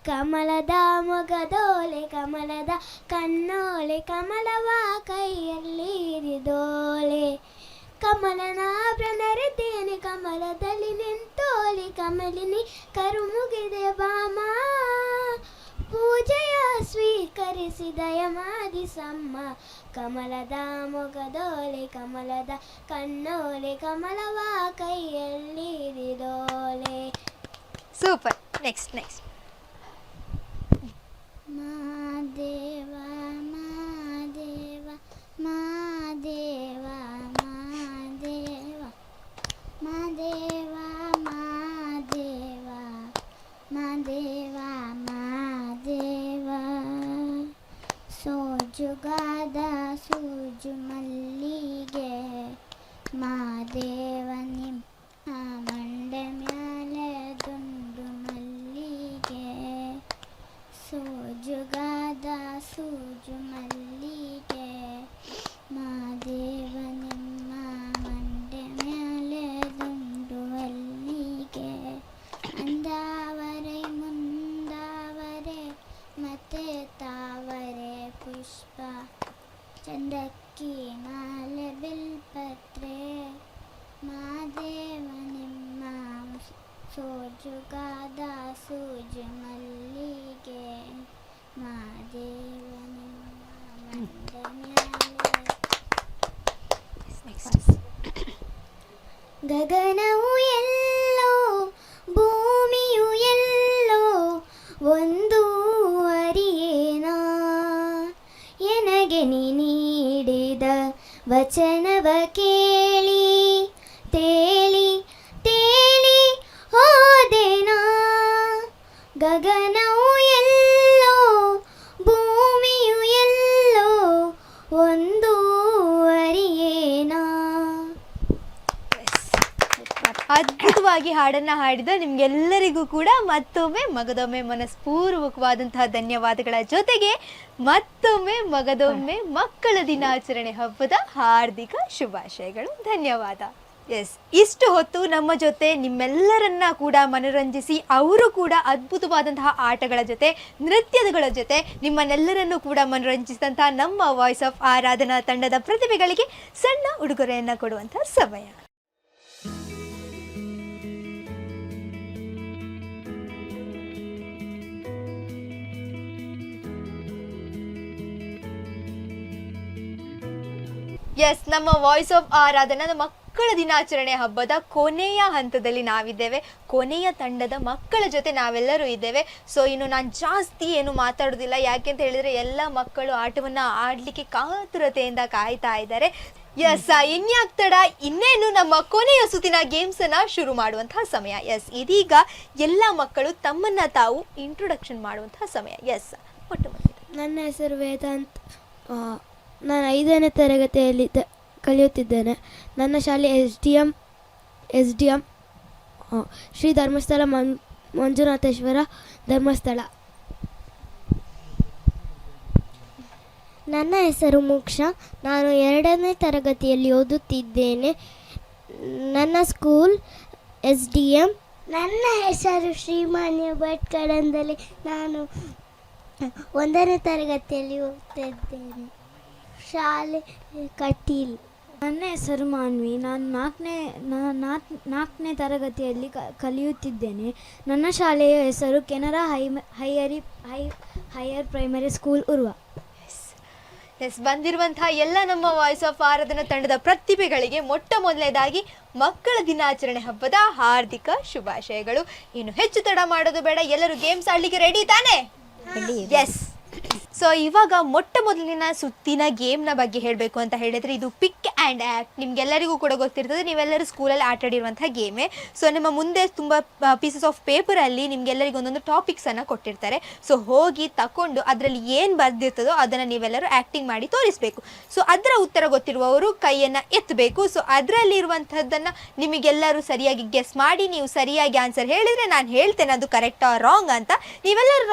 ಕಮಲದ ಮೊಗದೋಲೆ ಕಮಲದ ಕಣ್ಣೋಲೆ, ಕಮಲವ ಕೈಯಲ್ಲಿರಿದೋಲೆ. ಕಮಲನಾಭ ನರೆತೇನೆ ಕಮಲದಲ್ಲಿ ನಿಂತೋಲಿ, ಕಮಲಿನಿ ಕರುಮುಗಿದೆ ಬಾಮ. ಪೂಜೆಯ ಸ್ವೀಕರಿಸಿದ ಯಮಾದಿಸಮ್ಮ. ಕಮಲದ ಮೊಗದೋಲೆ ಕಮಲದ ಕಣ್ಣೋಲೆ, ಕಮಲವ ಕೈಯಲ್ಲಿರಿದೋಲೆ. ಸೂಪರ್. ನೆಕ್ಸ್ಟ್. ಮಾದೇವ ಮಾದೇವ ಮಾದೇವ ಮಾದೇವ ಮಾದೇವ ಮಾದೇವ ಮಾದೇವ ಮಾದೇವ. ಸೋಜುಗಾದ ಸೂಜು ಮಲ್ಲಿಗೆ ಮಾದೇವ ನಿಮ್ಮ ಮಂಡೆ ಮ್ಯಾಲೆ ದುಂಡು ಮಲ್ಲಿಗೆ. ಸೋಜುಗಾದ ಸೂಜು ಮಲ್ಲಿಗೆ ಮಾದೇವ ನಿಮ್ಮ ಮಂಡೆ ಮ್ಯಾಲೆ ದುಂಡು ಮಲ್ಲಿಗೆ. ಅಂದಾವರೆ ಮುಂದಾವರೆ ಮತ್ತೆ ತಾವರೆ ಪುಷ್ಪ, ಚಂದಕ್ಕಿ ಮಾಲೆ ಬಿಲ್ಪತ್ರೆ ಮಾದೇವ ನಿಮ್ಮ ಸೋಜುಗಾದ ಸೂಜು ಮಲ್ಲಿಗೆ ಮಾದೇವ ನಿಮ್ಮ ಮಂಡೆ ಮ್ಯಾಲೆ. ಗಗನವು ಎಲ್ಲೋ ಭೂಮಿಯು ಎಲ್ಲೋ ಒಂದು ಅರಿಯೇನ. ಎನಗೆ ನೀ ನೀಡಿದ ವಚನವ ಕೇಳಿ ತೇಲಿ ತೇಲಿ ಹೋದೆನಾ. ಗಗನವು ಎಲ್ಲೋ ಭೂಮಿಯು ಎಲ್ಲೋ ಒಂದು ಅರಿಯೇನ. ಅದ್ಭುತವಾಗಿ ಹಾಡನ್ನು ಹಾಡಿದ ನಿಮ್ಗೆಲ್ಲರಿಗೂ ಕೂಡ ಮತ್ತೊಮ್ಮೆ ಮಗದೊಮ್ಮೆ ಮನಸ್ಪೂರ್ವಕವಾದಂತಹ ಧನ್ಯವಾದಗಳ ಜೊತೆಗೆ ಮತ್ತೊಮ್ಮೆ ಮಗದೊಮ್ಮೆ ಮಕ್ಕಳ ದಿನಾಚರಣೆ ಹಬ್ಬದ ಹಾರ್ದಿಕ ಶುಭಾಶಯಗಳು. ಧನ್ಯವಾದ. ಎಸ್, ಇಷ್ಟು ಹೊತ್ತು ನಮ್ಮ ಜೊತೆ ನಿಮ್ಮೆಲ್ಲರನ್ನ ಕೂಡ ಮನರಂಜಿಸಿ ಅವರು ಕೂಡ ಅದ್ಭುತವಾದಂತಹ ಆಟಗಳ ಜೊತೆ ನೃತ್ಯಗಳ ಜೊತೆ ನಿಮ್ಮನ್ನೆಲ್ಲರನ್ನೂ ಕೂಡ ಮನರಂಜಿಸಿದಂತಹ ನಮ್ಮ ವಾಯ್ಸ್ ಆಫ್ ಆರಾಧನಾ ತಂಡದ ಪ್ರತಿಭೆಗಳಿಗೆ ಸಣ್ಣ ಉಡುಗೊರೆಯನ್ನು ಕೊಡುವಂತಹ ಸಮಯ. ಎಸ್, ನಮ್ಮ ವಾಯ್ಸ್ ಆಫ್ ಆರಾಧನಾ ಮಕ್ಕಳ ದಿನಾಚರಣೆ ಹಬ್ಬದ ಕೊನೆಯ ಹಂತದಲ್ಲಿ ನಾವಿದ್ದೇವೆ. ಕೊನೆಯ ತಂಡದ ಮಕ್ಕಳ ಜೊತೆ ನಾವೆಲ್ಲರೂ ಇದ್ದೇವೆ. ಸೊ ಇನ್ನು ನಾನು ಜಾಸ್ತಿ ಏನು ಮಾತಾಡೋದಿಲ್ಲ, ಯಾಕೆಂತ ಹೇಳಿದರೆ ಎಲ್ಲ ಮಕ್ಕಳು ಆಟವನ್ನು ಆಡಲಿಕ್ಕೆ ಕಾತುರತೆಯಿಂದ ಕಾಯ್ತಾ ಇದ್ದಾರೆ. ಎಸ್, ಇನ್ಯಾಕ್ ತಡ, ಇನ್ನೇನು ನಮ್ಮ ಕೊನೆಯ ಸುತ್ತಿನ ಗೇಮ್ಸನ್ನು ಶುರು ಮಾಡುವಂತಹ ಸಮಯ. ಎಸ್, ಇದೀಗ ಎಲ್ಲ ಮಕ್ಕಳು ತಮ್ಮನ್ನು ತಾವು ಇಂಟ್ರೊಡಕ್ಷನ್ ಮಾಡುವಂತಹ ಸಮಯ. ಎಸ್, ನನ್ನ ಹೆಸರು ವೇದಾಂತ್. ನಾನು 5ನೇ ತರಗತಿಯಲ್ಲಿ ಕಲಿಯುತ್ತಿದ್ದೇನೆ. ನನ್ನ ಶಾಲೆ S D M Shri Dharmasthala Manjunatheshwara Dharmasthala. ನನ್ನ ಹೆಸರು ಮೋಕ್ಷ. ನಾನು 2ನೇ ತರಗತಿಯಲ್ಲಿ ಓದುತ್ತಿದ್ದೇನೆ. ನನ್ನ ಸ್ಕೂಲ್ SDM. ನನ್ನ ಹೆಸರು ಶ್ರೀಮಾನ್ಯ ಭಟ್ ಕಡಂದಲೆ. ನಾನು 1ನೇ ತರಗತಿಯಲ್ಲಿ ಓದ್ತಿದ್ದೇನೆ. ಶಾಲೆ ಕಟೀಲ್. ನನ್ನ ಹೆಸರು ಮಾನ್ವಿ. ನಾನು ನಾಲ್ಕನೇ ತರಗತಿಯಲ್ಲಿ ಕಲಿಯುತ್ತಿದ್ದೇನೆ. ನನ್ನ ಶಾಲೆಯ ಹೆಸರು Canara higher primary school Urwa. Yes, ಬಂದಿರುವಂತಹ ಎಲ್ಲ ನಮ್ಮ ವಾಯ್ಸ್ ಆಫ್ ಆರಾಧನಾ ತಂಡದ ಪ್ರತಿಭೆಗಳಿಗೆ ಮೊಟ್ಟ ಮೊದಲನೇದಾಗಿ ಮಕ್ಕಳ ದಿನಾಚರಣೆ ಹಬ್ಬದ ಹಾರ್ದಿಕ ಶುಭಾಶಯಗಳು. ಇನ್ನು ಹೆಚ್ಚು ತಡ ಮಾಡೋದು ಬೇಡ, ಎಲ್ಲರೂ ಗೇಮ್ಸ್ ಆಡ್ಲಿಕ್ಕೆ ರೆಡಿ ತಾನೇ? ಎಸ್. ಸೊ ಇವಾಗ ಮೊಟ್ಟ ಮೊದಲಿನ ಸುತ್ತಿನ ಗೇಮ್ನ ಬಗ್ಗೆ ಹೇಳಬೇಕು ಅಂತ ಹೇಳಿದರೆ, ಇದು ಪಿಕ್ ಆ್ಯಂಡ್ ಆ್ಯಕ್ಟ್. ನಿಮ್ಗೆಲ್ಲರಿಗೂ ಕೂಡ ಗೊತ್ತಿರ್ತದೆ, ನೀವೆಲ್ಲರೂ ಸ್ಕೂಲಲ್ಲಿ ಆಟ ಆಡಿರುವಂಥ ಗೇಮೇ. ಸೊ ನಿಮ್ಮ ಮುಂದೆ ತುಂಬ ಪೀಸಸ್ ಆಫ್ ಪೇಪರಲ್ಲಿ ನಿಮ್ಗೆಲ್ಲರಿಗೂ ಒಂದೊಂದು ಟಾಪಿಕ್ಸನ್ನು ಕೊಟ್ಟಿರ್ತಾರೆ. ಸೊ ಹೋಗಿ ತಗೊಂಡು ಅದರಲ್ಲಿ ಏನು ಬರೆದಿರ್ತದೋ ಅದನ್ನು ನೀವೆಲ್ಲರೂ ಆ್ಯಕ್ಟಿಂಗ್ ಮಾಡಿ ತೋರಿಸಬೇಕು. ಸೊ ಅದರ ಉತ್ತರ ಗೊತ್ತಿರುವವರು ಕೈಯನ್ನು ಎತ್ತಬೇಕು. ಸೊ ಅದರಲ್ಲಿರುವಂಥದ್ದನ್ನು ನಿಮಗೆಲ್ಲರೂ ಸರಿಯಾಗಿ ಗೆಸ್ ಮಾಡಿ, ನೀವು ಸರಿಯಾಗಿ ಆನ್ಸರ್ ಹೇಳಿದರೆ ನಾನು ಹೇಳ್ತೇನೆ ಅದು ಕರೆಕ್ಟಾ ರಾಂಗ್ ಅಂತ. ನೀವೆಲ್ಲರೂ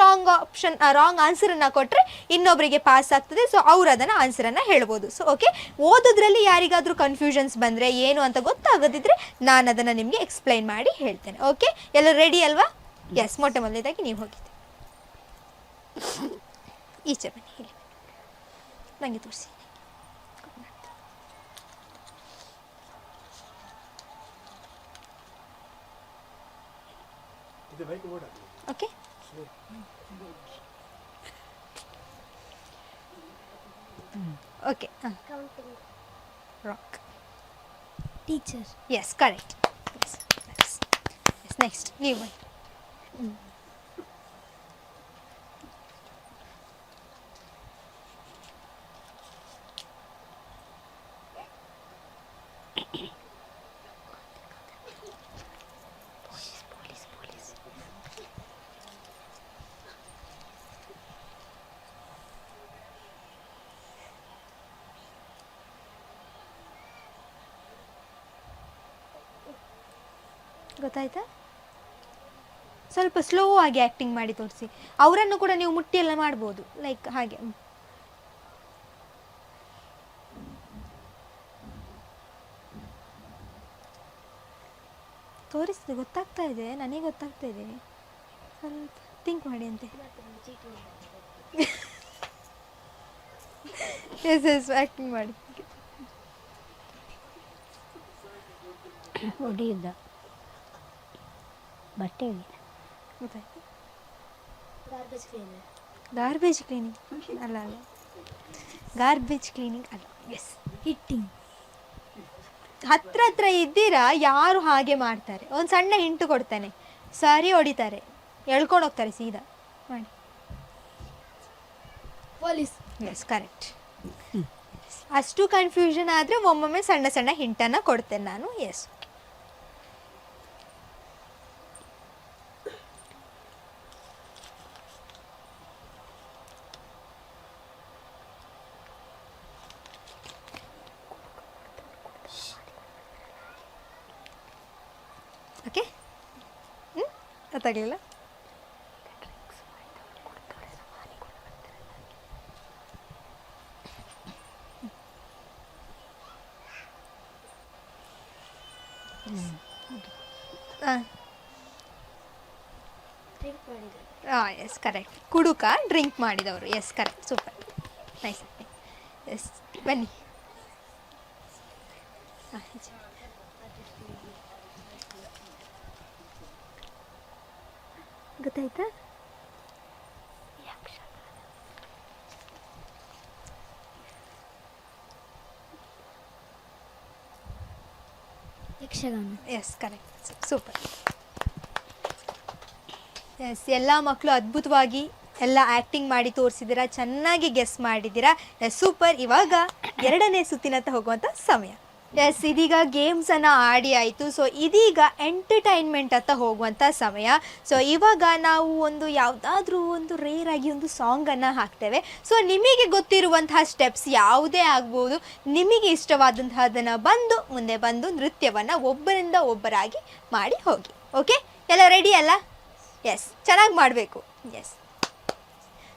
ರಾಂಗ್ ಆನ್ಸರನ್ನು ಕೊಟ್ಟರೆ ಇನ್ನೊಬ್ಬರಿಗೆ ಪಾಸ್ ಆಗ್ತದೆ. ಸೊ ಅವರು ಅದನ್ನು ಆನ್ಸರನ್ನು ಹೇಳ್ಬೋದು. ಸೊ ಓಕೆ, ಓದೋದ್ರಲ್ಲಿ ಯಾರಿಗಾದರೂ ಕನ್ಫ್ಯೂಷನ್ಸ್ ಬಂದರೆ ಏನು ಅಂತ ಗೊತ್ತಾಗದಿದ್ದರೆ ನಾನು ಅದನ್ನು ನಿಮಗೆ ಎಕ್ಸ್ಪ್ಲೈನ್ ಮಾಡಿ ಹೇಳ್ತೇನೆ. ಓಕೆ, ಎಲ್ಲ ರೆಡಿ ಅಲ್ವಾ? ಎಸ್, ಮೊಟ್ಟ ಮೊದಲನೇದಾಗಿ ನೀವು ಹೋಗಿದ್ದೆ. ಈಚೆ ಬನ್ನಿ, ಹೇಳಿ ನನಗೆ ತೋರಿಸಿ. Okay, okay. Rock teacher. Yes, correct. Yes, next ನೀವು ಬನ್ನಿ. ಗೊತ್ತಾಯ್ತಾ? ಸ್ವಲ್ಪ ಸ್ಲೋ ಆಗಿ ಆ್ಯಕ್ಟಿಂಗ್ ಮಾಡಿ ತೋರಿಸಿ. ಅವರನ್ನು ಕೂಡ ನೀವು ಮುಟ್ಟಿ ಎಲ್ಲ ಮಾಡ್ಬೋದು, ಲೈಕ್ ಹಾಗೆ. ತೋರಿಸಿದೆ, ಗೊತ್ತಾಗ್ತಾ ಇದೆ, ನನಗೆ ಗೊತ್ತಾಗ್ತಾ ಇದೆ. ಸ್ವಲ್ಪ ಥಿಂಕ್ ಮಾಡಿ ಅಂತೆ. ಎಸ್ ಎಸ್, ಆ್ಯಕ್ಟಿಂಗ್ ಮಾಡಿ. ಹೊಡೆಯುದ್ದ ಬಟ್ಟೆ ಗೊತ್ತಾಯ್ತು. ಗಾರ್ಬೇಜ್ ಕ್ಲೀನಿಂಗ್ ಅಲ್ಲ, ಗಾರ್ಬೇಜ್ ಕ್ಲೀನಿಂಗ್ ಅಲ್ಲ. Yes, hitting. ಹತ್ರ ಇದ್ದೀರಾ? ಯಾರು ಹಾಗೆ ಮಾಡ್ತಾರೆ? ಒಂದು ಸಣ್ಣ ಹಿಂಟು ಕೊಡ್ತಾನೆ, ಸರಿ ಹೊಡಿತಾರೆ, ಎಳ್ಕೊಂಡು ಹೋಗ್ತಾರೆ ಸೀದಾ. ಮಾಡಿ. ಪೊಲೀಸ್. Yes, correct. ಅಷ್ಟು ಕನ್ಫ್ಯೂಷನ್ ಆದರೆ ಒಮ್ಮೊಮ್ಮೆ ಸಣ್ಣ ಸಣ್ಣ ಹಿಂಟನ್ನು ಕೊಡ್ತೇನೆ ನಾನು. Yes, okay. ಗೊತ್ತಾಗಲಿಲ್ಲ? Yes, correct. ಕುಡುಕ, ಡ್ರಿಂಕ್ ಮಾಡಿದವರು. Yes, correct, super, nice. Yes, ಬನ್ನಿ. ಗೊತ್ತಾಯ್ತಾ? ಯಕ್ಷಗಾನ. Yes, correct, super. ಎಸ್, ಎಲ್ಲ ಮಕ್ಕಳು ಅದ್ಭುತವಾಗಿ ಎಲ್ಲ ಆ್ಯಕ್ಟಿಂಗ್ ಮಾಡಿ ತೋರಿಸಿದ್ದೀರಾ, ಚೆನ್ನಾಗಿ ಗೆಸ್ ಮಾಡಿದ್ದೀರಾ. Yes, super. ಇವಾಗ ಎರಡನೇ ಸುತ್ತಿನತ್ತ ಹೋಗುವಂಥ ಸಮಯ. ಎಸ್, ಇದೀಗ ಗೇಮ್ಸನ್ನು ಆಡಿ ಆಯಿತು. ಸೊ ಇದೀಗ ಎಂಟರ್ಟೈನ್ಮೆಂಟ್ ಅಂತ ಹೋಗುವಂಥ ಸಮಯ. ಸೊ ಇವಾಗ ನಾವು ಯಾವುದಾದ್ರೂ ಒಂದು ರೇರಾಗಿ ಒಂದು ಸಾಂಗನ್ನು ಹಾಕ್ತೇವೆ. ಸೊ ನಿಮಗೆ ಗೊತ್ತಿರುವಂತಹ ಸ್ಟೆಪ್ಸ್ ಯಾವುದೇ ಆಗ್ಬೋದು, ನಿಮಗೆ ಇಷ್ಟವಾದಂತಹದನ್ನು ಮುಂದೆ ಬಂದು ನೃತ್ಯವನ್ನು ಒಬ್ಬರಿಂದ ಒಬ್ಬರಾಗಿ ಮಾಡಿ ಹೋಗಿ. ಓಕೆ, ಎಲ್ಲ ರೆಡಿ ಅಲ್ಲ? ಎಸ್, ಚೆನ್ನಾಗಿ ಮಾಡಬೇಕು. ಎಸ್,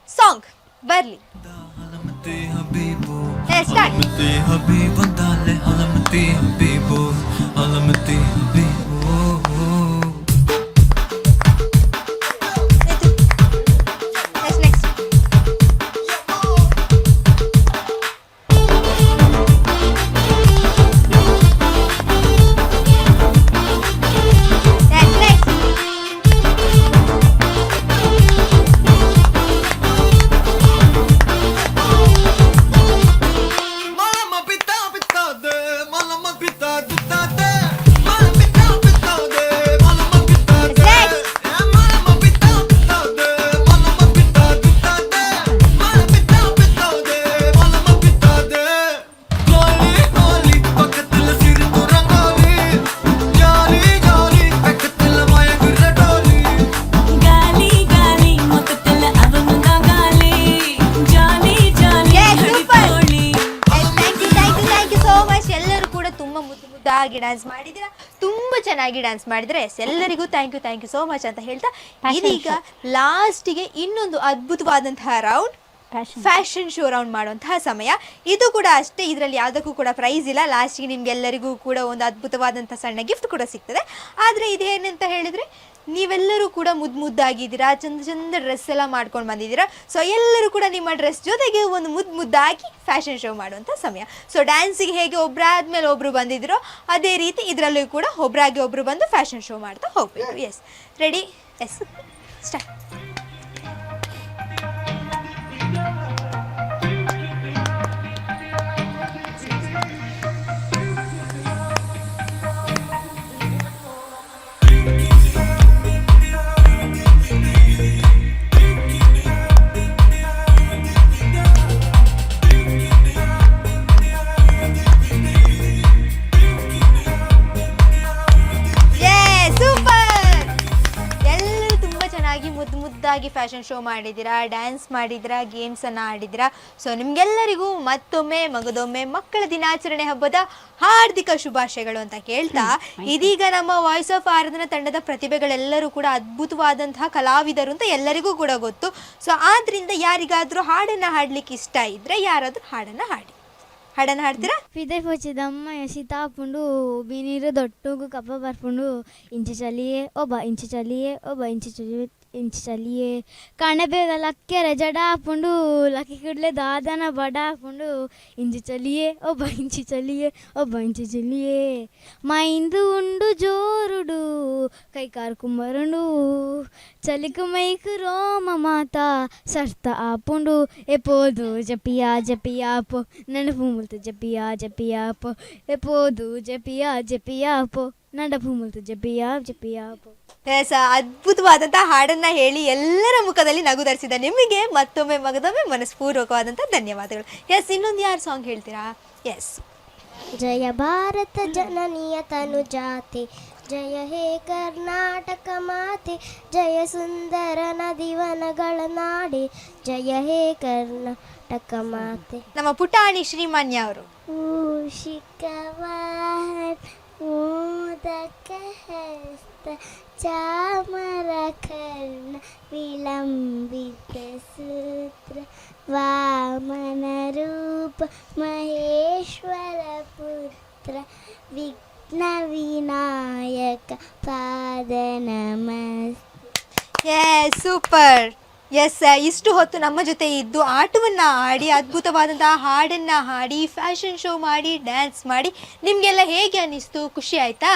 ಸಾಂಗ್ ಬರಲಿ. ಸ್ಟಾರ್ಟ್. ಡ್ಯಾನ್ಸ್ ಮಾಡಿದ್ದೀರಾ, ತುಂಬ ಚೆನ್ನಾಗಿ ಡ್ಯಾನ್ಸ್ ಮಾಡಿದರೆ. ಎಲ್ಲರಿಗೂ ಥ್ಯಾಂಕ್ ಯು ಸೋ ಮಚ್ ಅಂತ ಹೇಳ್ತಾ ಇದೀಗ ಲಾಸ್ಟಿಗೆ ಇನ್ನೊಂದು ಅದ್ಭುತವಾದಂತಹ ರೌಂಡ್ ಫ್ಯಾಷನ್ ಶೋ ರೌಂಡ್ ಮಾಡುವಂತಹ ಸಮಯ. ಇದು ಕೂಡ ಅಷ್ಟೇ, ಇದರಲ್ಲಿ ಯಾವುದಕ್ಕೂ ಕೂಡ ಪ್ರೈಸ್ ಇಲ್ಲ. ಲಾಸ್ಟಿಗೆ ನಿಮ್ಗೆಲ್ಲರಿಗೂ ಕೂಡ ಒಂದು ಅದ್ಭುತವಾದಂಥ ಸಣ್ಣ ಗಿಫ್ಟ್ ಕೂಡ ಸಿಗ್ತದೆ. ಆದರೆ ಇದೇನಂತ ಹೇಳಿದರೆ, ನೀವೆಲ್ಲರೂ ಕೂಡ ಮುದ್ದಾಗಿದ್ದೀರಾ, ಚಂದ ಡ್ರೆಸ್ ಎಲ್ಲ ಮಾಡ್ಕೊಂಡು ಬಂದಿದ್ದೀರಾ. ಸೊ ಎಲ್ಲರೂ ಕೂಡ ನಿಮ್ಮ ಡ್ರೆಸ್ ಜೊತೆಗೆ ಒಂದು ಮುದ್ದಾಗಿ ಫ್ಯಾಷನ್ ಶೋ ಮಾಡುವಂಥ ಸಮಯ. ಸೊ ಡ್ಯಾನ್ಸಿಗೆ ಹೇಗೆ ಒಬ್ಬರಾದ್ಮೇಲೆ ಒಬ್ಬರು ಬಂದಿದ್ದೀರೋ ಅದೇ ರೀತಿ ಇದರಲ್ಲೂ ಕೂಡ ಒಬ್ಬರಾಗಿ ಒಬ್ಬರು ಬಂದು ಫ್ಯಾಷನ್ ಶೋ ಮಾಡ್ತಾ ಹೋಗಬೇಕು. Yes, ready? Yes, start. ಮುದ್ದಾಗಿ ಫ್ಯಾಷನ್ ಶೋ ಮಾಡಿದ್ದೀರಾ, ಡ್ಯಾನ್ಸ್ ಮಾಡಿದ್ದೀರಾ, ಗೇಮ್ಸನ್ನು ಆಡಿದ್ದೀರಾ. ಸೊ ನಿಮಗೆಲ್ಲರಿಗೂ ಮತ್ತೊಮ್ಮೆ ಮಗದೊಮ್ಮೆ ಮಕ್ಕಳ ದಿನಾಚರಣೆ ಹಬ್ಬದ ಹಾರ್ದಿಕ ಶುಭಾಶಯಗಳು ಅಂತ ಕೇಳ್ತಾ, ಇದೀಗ ನಮ್ಮ ವಾಯ್ಸ್ ಆಫ್ ಆರಾಧನಾ ತಂಡದ ಪ್ರತಿಭೆಗಳೆಲ್ಲರೂ ಕೂಡ ಅದ್ಭುತವಾದಂತಹ ಕಲಾವಿದರು ಅಂತ ಎಲ್ಲರಿಗೂ ಕೂಡ ಗೊತ್ತು. ಸೊ ಆದ್ದರಿಂದ ಯಾರಿಗಾದರೂ ಹಾಡನ್ನು ಹಾಡಲಿಕ್ಕೆ ಇಷ್ಟ ಇದ್ದರೆ ಯಾರಾದರೂ ಹಾಡನ್ನು ಹಾಡ್ತೀರಾ? ಪಿದೆ ಪೋಚಿದಮ್ಮ ಸೀತಾಪುಂಡು ಬೀನೀರು ದೊಟ್ಟುಗು ಕಪ್ಪ ಬರ್ಪುಂಡು ಇಂಚು ಚಲಿಯೇ ಇಂಚು ಚಲಿಯೇ ಕಣಬೇಗ ಲಕ್ಕೆರೆ ಜಡ ಹಾಕೊಂಡು ಲಕ್ಕಿ ಕಿಡ್ಲೆ ದಾದನ ಬಡ ಹಾಕೊಂಡು ಇಂಚು ಚಲಿಯೇ ಇಂಚು ಚಲಿಯೇ ಮೈಂದು ಉಂಡು ಜೋರುಡು ಕೈ ಕಾರು ಕುಂಬರುಂಡು ಚಲಿಕು ಮೈಕು ರೋಮ ಮಾತ ಸರ್ತ ಆಪುಂಡು ಎಪೋದು ಜಪಿಯಾಪೋ ನೆನಪು ಮುಲ್ತು ಜಪಿಯಾಪೋ ಎಪೋದು ಜಪಿಯಾಪೋ ನಡಪು ಮುಲ್ತು ಜಪಿಯಾಪೋ. ಅದ್ಭುತವಾದಂತಹ ಹಾಡನ್ನ ಹೇಳಿ ಎಲ್ಲರ ಮುಖದಲ್ಲಿ ನಗು ಧರಿಸಿದ ನಿಮಗೆ ಮತ್ತೊಮ್ಮೆ ಮಗದೊಮ್ಮೆ ಮನಸ್ಪೂರ್ವಕವಾದಂಥ ಧನ್ಯವಾದಗಳು. ಎಸ್, ಇನ್ನೊಂದು ಯಾರು ಸಾಂಗ್ ಹೇಳ್ತೀರಾ? ಎಸ್. ಜಯ ಭಾರತ ಜನನಿಯ ತನು ಜಾತಿ, ಜಯ ಹೇ ಕರ್ನಾಟಕ ಮಾತೆ, ಜಯ ಸುಂದರ ನದಿವನಗಳ ನಾಡಿ, ಜಯ ಹೇ ಕರ್ನಾಟಕ ಮಾತೆ. ನಮ್ಮ ಪುಟಾಣಿ ಶ್ರೀಮಾನ್ಯ ಅವರು. ಮೋದಕ ಹಸ್ತ ಚಾಮರ ಕರ್ಣ ವಿಲಂಬಿತ ಸೂತ್ರ ವಾಮನ ರೂಪ ಮಹೇಶ್ವರ ಪುತ್ರ ವಿಘ್ನ ವಿನಾಯಕ ಪಾದ ನಮಸ್ತೆ. ಸೂಪರ್. ಎಸ್, ಇಷ್ಟು ಹೊತ್ತು ನಮ್ಮ ಜೊತೆ ಇದ್ದು ಆಟವನ್ನು ಆಡಿ ಅದ್ಭುತವಾದಂತಹ ಹಾಡನ್ನು ಹಾಡಿ ಫ್ಯಾಷನ್ ಶೋ ಮಾಡಿ ಡ್ಯಾನ್ಸ್ ಮಾಡಿ ನಿಮಗೆಲ್ಲ ಹೇಗೆ ಅನ್ನಿಸ್ತು? ಖುಷಿ ಆಯಿತಾ?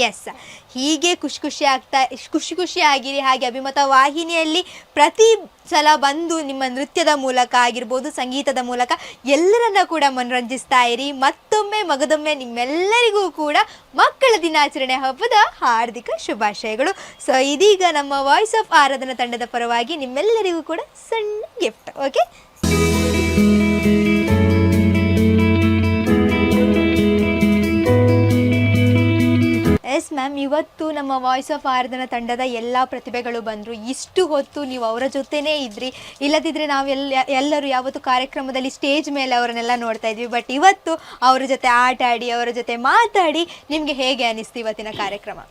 ಎಸ್, ಹೀಗೆ ಖುಷಿಯಾಗಿರಿ. ಹಾಗೆ ಅಭಿಮತ ವಾಹಿನಿಯಲ್ಲಿ ಪ್ರತಿ ಸಲ ಬಂದು ನಿಮ್ಮ ನೃತ್ಯದ ಮೂಲಕ ಆಗಿರ್ಬೋದು, ಸಂಗೀತದ ಮೂಲಕ ಎಲ್ಲರನ್ನ ಕೂಡ ಮನರಂಜಿಸ್ತಾ ಇರಿ. ಮತ್ತೊಮ್ಮೆ ಮಗದೊಮ್ಮೆ ನಿಮ್ಮೆಲ್ಲರಿಗೂ ಕೂಡ ಮಕ್ಕಳ ದಿನಾಚರಣೆ ಹಬ್ಬದ ಹಾರ್ದಿಕ ಶುಭಾಶಯಗಳು. ಸೊ ಇದೀಗ ನಮ್ಮ ವಾಯ್ಸ್ ಆಫ್ ಆರಾಧನಾ ತಂಡದ ಪರವಾಗಿ ನಿಮ್ಮೆಲ್ಲರಿಗೂ ಕೂಡ ಸಣ್ಣ ಗಿಫ್ಟ್. ಓಕೆ, ಎಸ್ ಮ್ಯಾಮ್, ಇವತ್ತು ನಮ್ಮ ವಾಯ್ಸ್ ಆಫ್ ಆರಾಧನಾ ತಂಡದ ಎಲ್ಲ ಪ್ರತಿಭೆಗಳು ಬಂದರು. ಇಷ್ಟು ಹೊತ್ತು ನೀವು ಅವರ ಜೊತೆನೇ ಇದ್ರಿ. ಇಲ್ಲದಿದ್ದರೆ ನಾವು ಎಲ್ಲರೂ ಯಾವತ್ತು ಕಾರ್ಯಕ್ರಮದಲ್ಲಿ ಸ್ಟೇಜ್ ಮೇಲೆ ಅವರನ್ನೆಲ್ಲ ನೋಡ್ತಾ ಇದ್ವಿ. ಬಟ್ ಇವತ್ತು ಅವರ ಜೊತೆ ಆಟ ಆಡಿ ಅವರ ಜೊತೆ ಮಾತಾಡಿ ನಿಮಗೆ ಹೇಗೆ ಅನಿಸ್ತು ಇವತ್ತಿನ ಕಾರ್ಯಕ್ರಮ?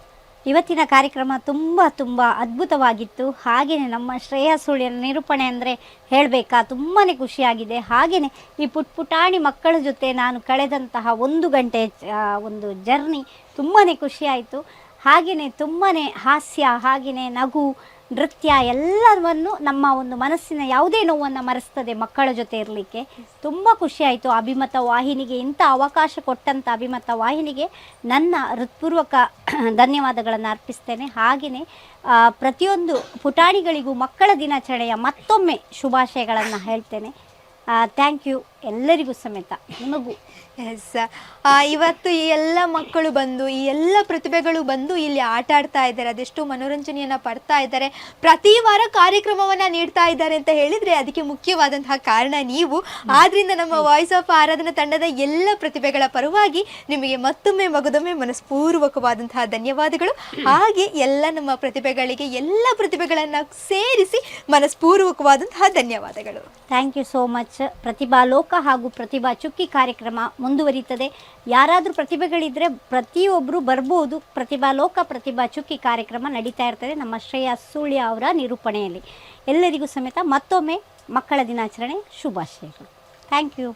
ಇವತ್ತಿನ ಕಾರ್ಯಕ್ರಮ ತುಂಬ ಅದ್ಭುತವಾಗಿತ್ತು. ಹಾಗೆಯೇ ನಮ್ಮ ಶ್ರೇಯಾ ಸುಳ್ಯನ ನಿರೂಪಣೆ ಅಂದರೆ ಹೇಳಬೇಕಾ, ತುಂಬಾ ಖುಷಿಯಾಗಿದೆ. ಹಾಗೆಯೇ ಈ ಪುಟಾಣಿ ಮಕ್ಕಳ ಜೊತೆ ನಾನು ಕಳೆದಂತಹ 1 ಗಂಟೆ ಒಂದು ಜರ್ನಿ ತುಂಬಾ ಖುಷಿಯಾಯಿತು. ಹಾಗೆಯೇ ತುಂಬಾ ಹಾಸ್ಯ, ಹಾಗೆಯೇ ನಗು, ನೃತ್ಯ ಎಲ್ಲವನ್ನು ನಮ್ಮ ಒಂದು ಮನಸ್ಸಿನ ಯಾವುದೇ ನೋವನ್ನು ಮರೆಸ್ತದೆ ಮಕ್ಕಳ ಜೊತೆ ಇರಲಿಕ್ಕೆ. ತುಂಬ ಖುಷಿಯಾಯಿತು. ಅಭಿಮತ ವಾಹಿನಿಗೆ ಇಂಥ ಅವಕಾಶ ಕೊಟ್ಟಂಥ ಅಭಿಮತ ವಾಹಿನಿಗೆ ನನ್ನ ಹೃತ್ಪೂರ್ವಕ ಧನ್ಯವಾದಗಳನ್ನು ಅರ್ಪಿಸ್ತೇನೆ. ಹಾಗೆಯೇ ಪ್ರತಿಯೊಂದು ಪುಟಾಣಿಗಳಿಗೂ ಮಕ್ಕಳ ದಿನಾಚರಣೆಯ ಮತ್ತೊಮ್ಮೆ ಶುಭಾಶಯಗಳನ್ನು ಹೇಳ್ತೇನೆ. ಥ್ಯಾಂಕ್ ಯು ಎಲ್ಲರಿಗೂ ಸಮೇತ ನಿಮಗೂ. ಎಸ್, ಇವತ್ತು ಈ ಎಲ್ಲ ಮಕ್ಕಳು ಬಂದು ಈ ಎಲ್ಲ ಪ್ರತಿಭೆಗಳು ಬಂದು ಇಲ್ಲಿ ಆಟ ಆಡ್ತಾ ಇದ್ದಾರೆ, ಅದೆಷ್ಟು ಮನೋರಂಜನೆಯನ್ನು ಪಡ್ತಾ ಇದ್ದಾರೆ, ಪ್ರತಿ ವಾರ ಕಾರ್ಯಕ್ರಮವನ್ನು ನೀಡ್ತಾ ಇದ್ದಾರೆ ಅಂತ ಹೇಳಿದರೆ ಅದಕ್ಕೆ ಮುಖ್ಯವಾದಂತಹ ಕಾರಣ ನೀವು. ಆದ್ದರಿಂದ ನಮ್ಮ ವಾಯ್ಸ್ ಆಫ್ ಆರಾಧನಾ ತಂಡದ ಎಲ್ಲ ಪ್ರತಿಭೆಗಳ ಪರವಾಗಿ ನಿಮಗೆ ಮತ್ತೊಮ್ಮೆ ಮಗದೊಮ್ಮೆ ಮನಸ್ಪೂರ್ವಕವಾದಂತಹ ಧನ್ಯವಾದಗಳು. ಹಾಗೆ ಎಲ್ಲ ನಮ್ಮ ಪ್ರತಿಭೆಗಳಿಗೆ ಎಲ್ಲ ಪ್ರತಿಭೆಗಳನ್ನು ಸೇರಿಸಿ ಮನಸ್ಪೂರ್ವಕವಾದಂತಹ ಧನ್ಯವಾದಗಳು. Thank you so much. ಪ್ರತಿಭಾ ಲೋಕ ಲೋಕ ಹಾಗೂ ಪ್ರತಿಭಾ ಚುಕ್ಕಿ ಕಾರ್ಯಕ್ರಮ ಮುಂದುವರಿಯುತ್ತದೆ. ಯಾರಾದರೂ ಪ್ರತಿಭೆಗಳಿದ್ದರೆ ಪ್ರತಿಯೊಬ್ಬರು ಬರ್ಬೋದು. ಪ್ರತಿಭಾ ಲೋಕ ಪ್ರತಿಭಾ ಚುಕ್ಕಿ ಕಾರ್ಯಕ್ರಮ ನಡೀತಾ ಇರ್ತದೆ ನಮ್ಮ ಶ್ರೇಯಾ ಸುಳ್ಯ ಅವರ ನಿರೂಪಣೆಯಲ್ಲಿ. ಎಲ್ಲರಿಗೂ ಸಮೇತ ಮತ್ತೊಮ್ಮೆ ಮಕ್ಕಳ ದಿನಾಚರಣೆ ಶುಭಾಶಯಗಳು. Thank you.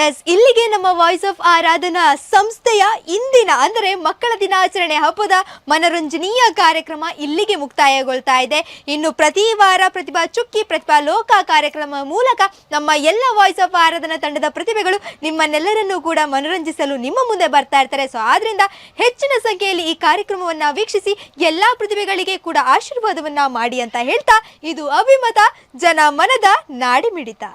ಎಸ್, ಇಲ್ಲಿಗೆ ನಮ್ಮ ವಾಯ್ಸ್ ಆಫ್ ಆರಾಧನಾ ಸಂಸ್ಥೆಯ ಇಂದಿನ ಅಂದರೆ ಮಕ್ಕಳ ದಿನಾಚರಣೆ ಹಬ್ಬದ ಮನರಂಜನೀಯ ಕಾರ್ಯಕ್ರಮ ಇಲ್ಲಿಗೆ ಮುಕ್ತಾಯಗೊಳ್ತಾ ಇದೆ. ಇನ್ನು ಪ್ರತಿ ವಾರ ಪ್ರತಿಭಾ ಚುಕ್ಕಿ ಪ್ರತಿಭಾ ಲೋಕ ಕಾರ್ಯಕ್ರಮ ಮೂಲಕ ನಮ್ಮ ಎಲ್ಲ ವಾಯ್ಸ್ ಆಫ್ ಆರಾಧನಾ ತಂಡದ ಪ್ರತಿಭೆಗಳು ನಿಮ್ಮನ್ನೆಲ್ಲರನ್ನೂ ಕೂಡ ಮನರಂಜಿಸಲು ನಿಮ್ಮ ಮುಂದೆ ಬರ್ತಾ ಇರ್ತಾರೆ. ಸೊ ಆದ್ರಿಂದ ಹೆಚ್ಚಿನ ಸಂಖ್ಯೆಯಲ್ಲಿ ಈ ಕಾರ್ಯಕ್ರಮವನ್ನ ವೀಕ್ಷಿಸಿ ಎಲ್ಲಾ ಪ್ರತಿಭೆಗಳಿಗೆ ಕೂಡ ಆಶೀರ್ವಾದವನ್ನ ಮಾಡಿ ಅಂತ ಹೇಳ್ತಾ, ಇದು ಅಭಿಮತ ಜನಮನದ ನಾಡಿಮಿಡಿತ.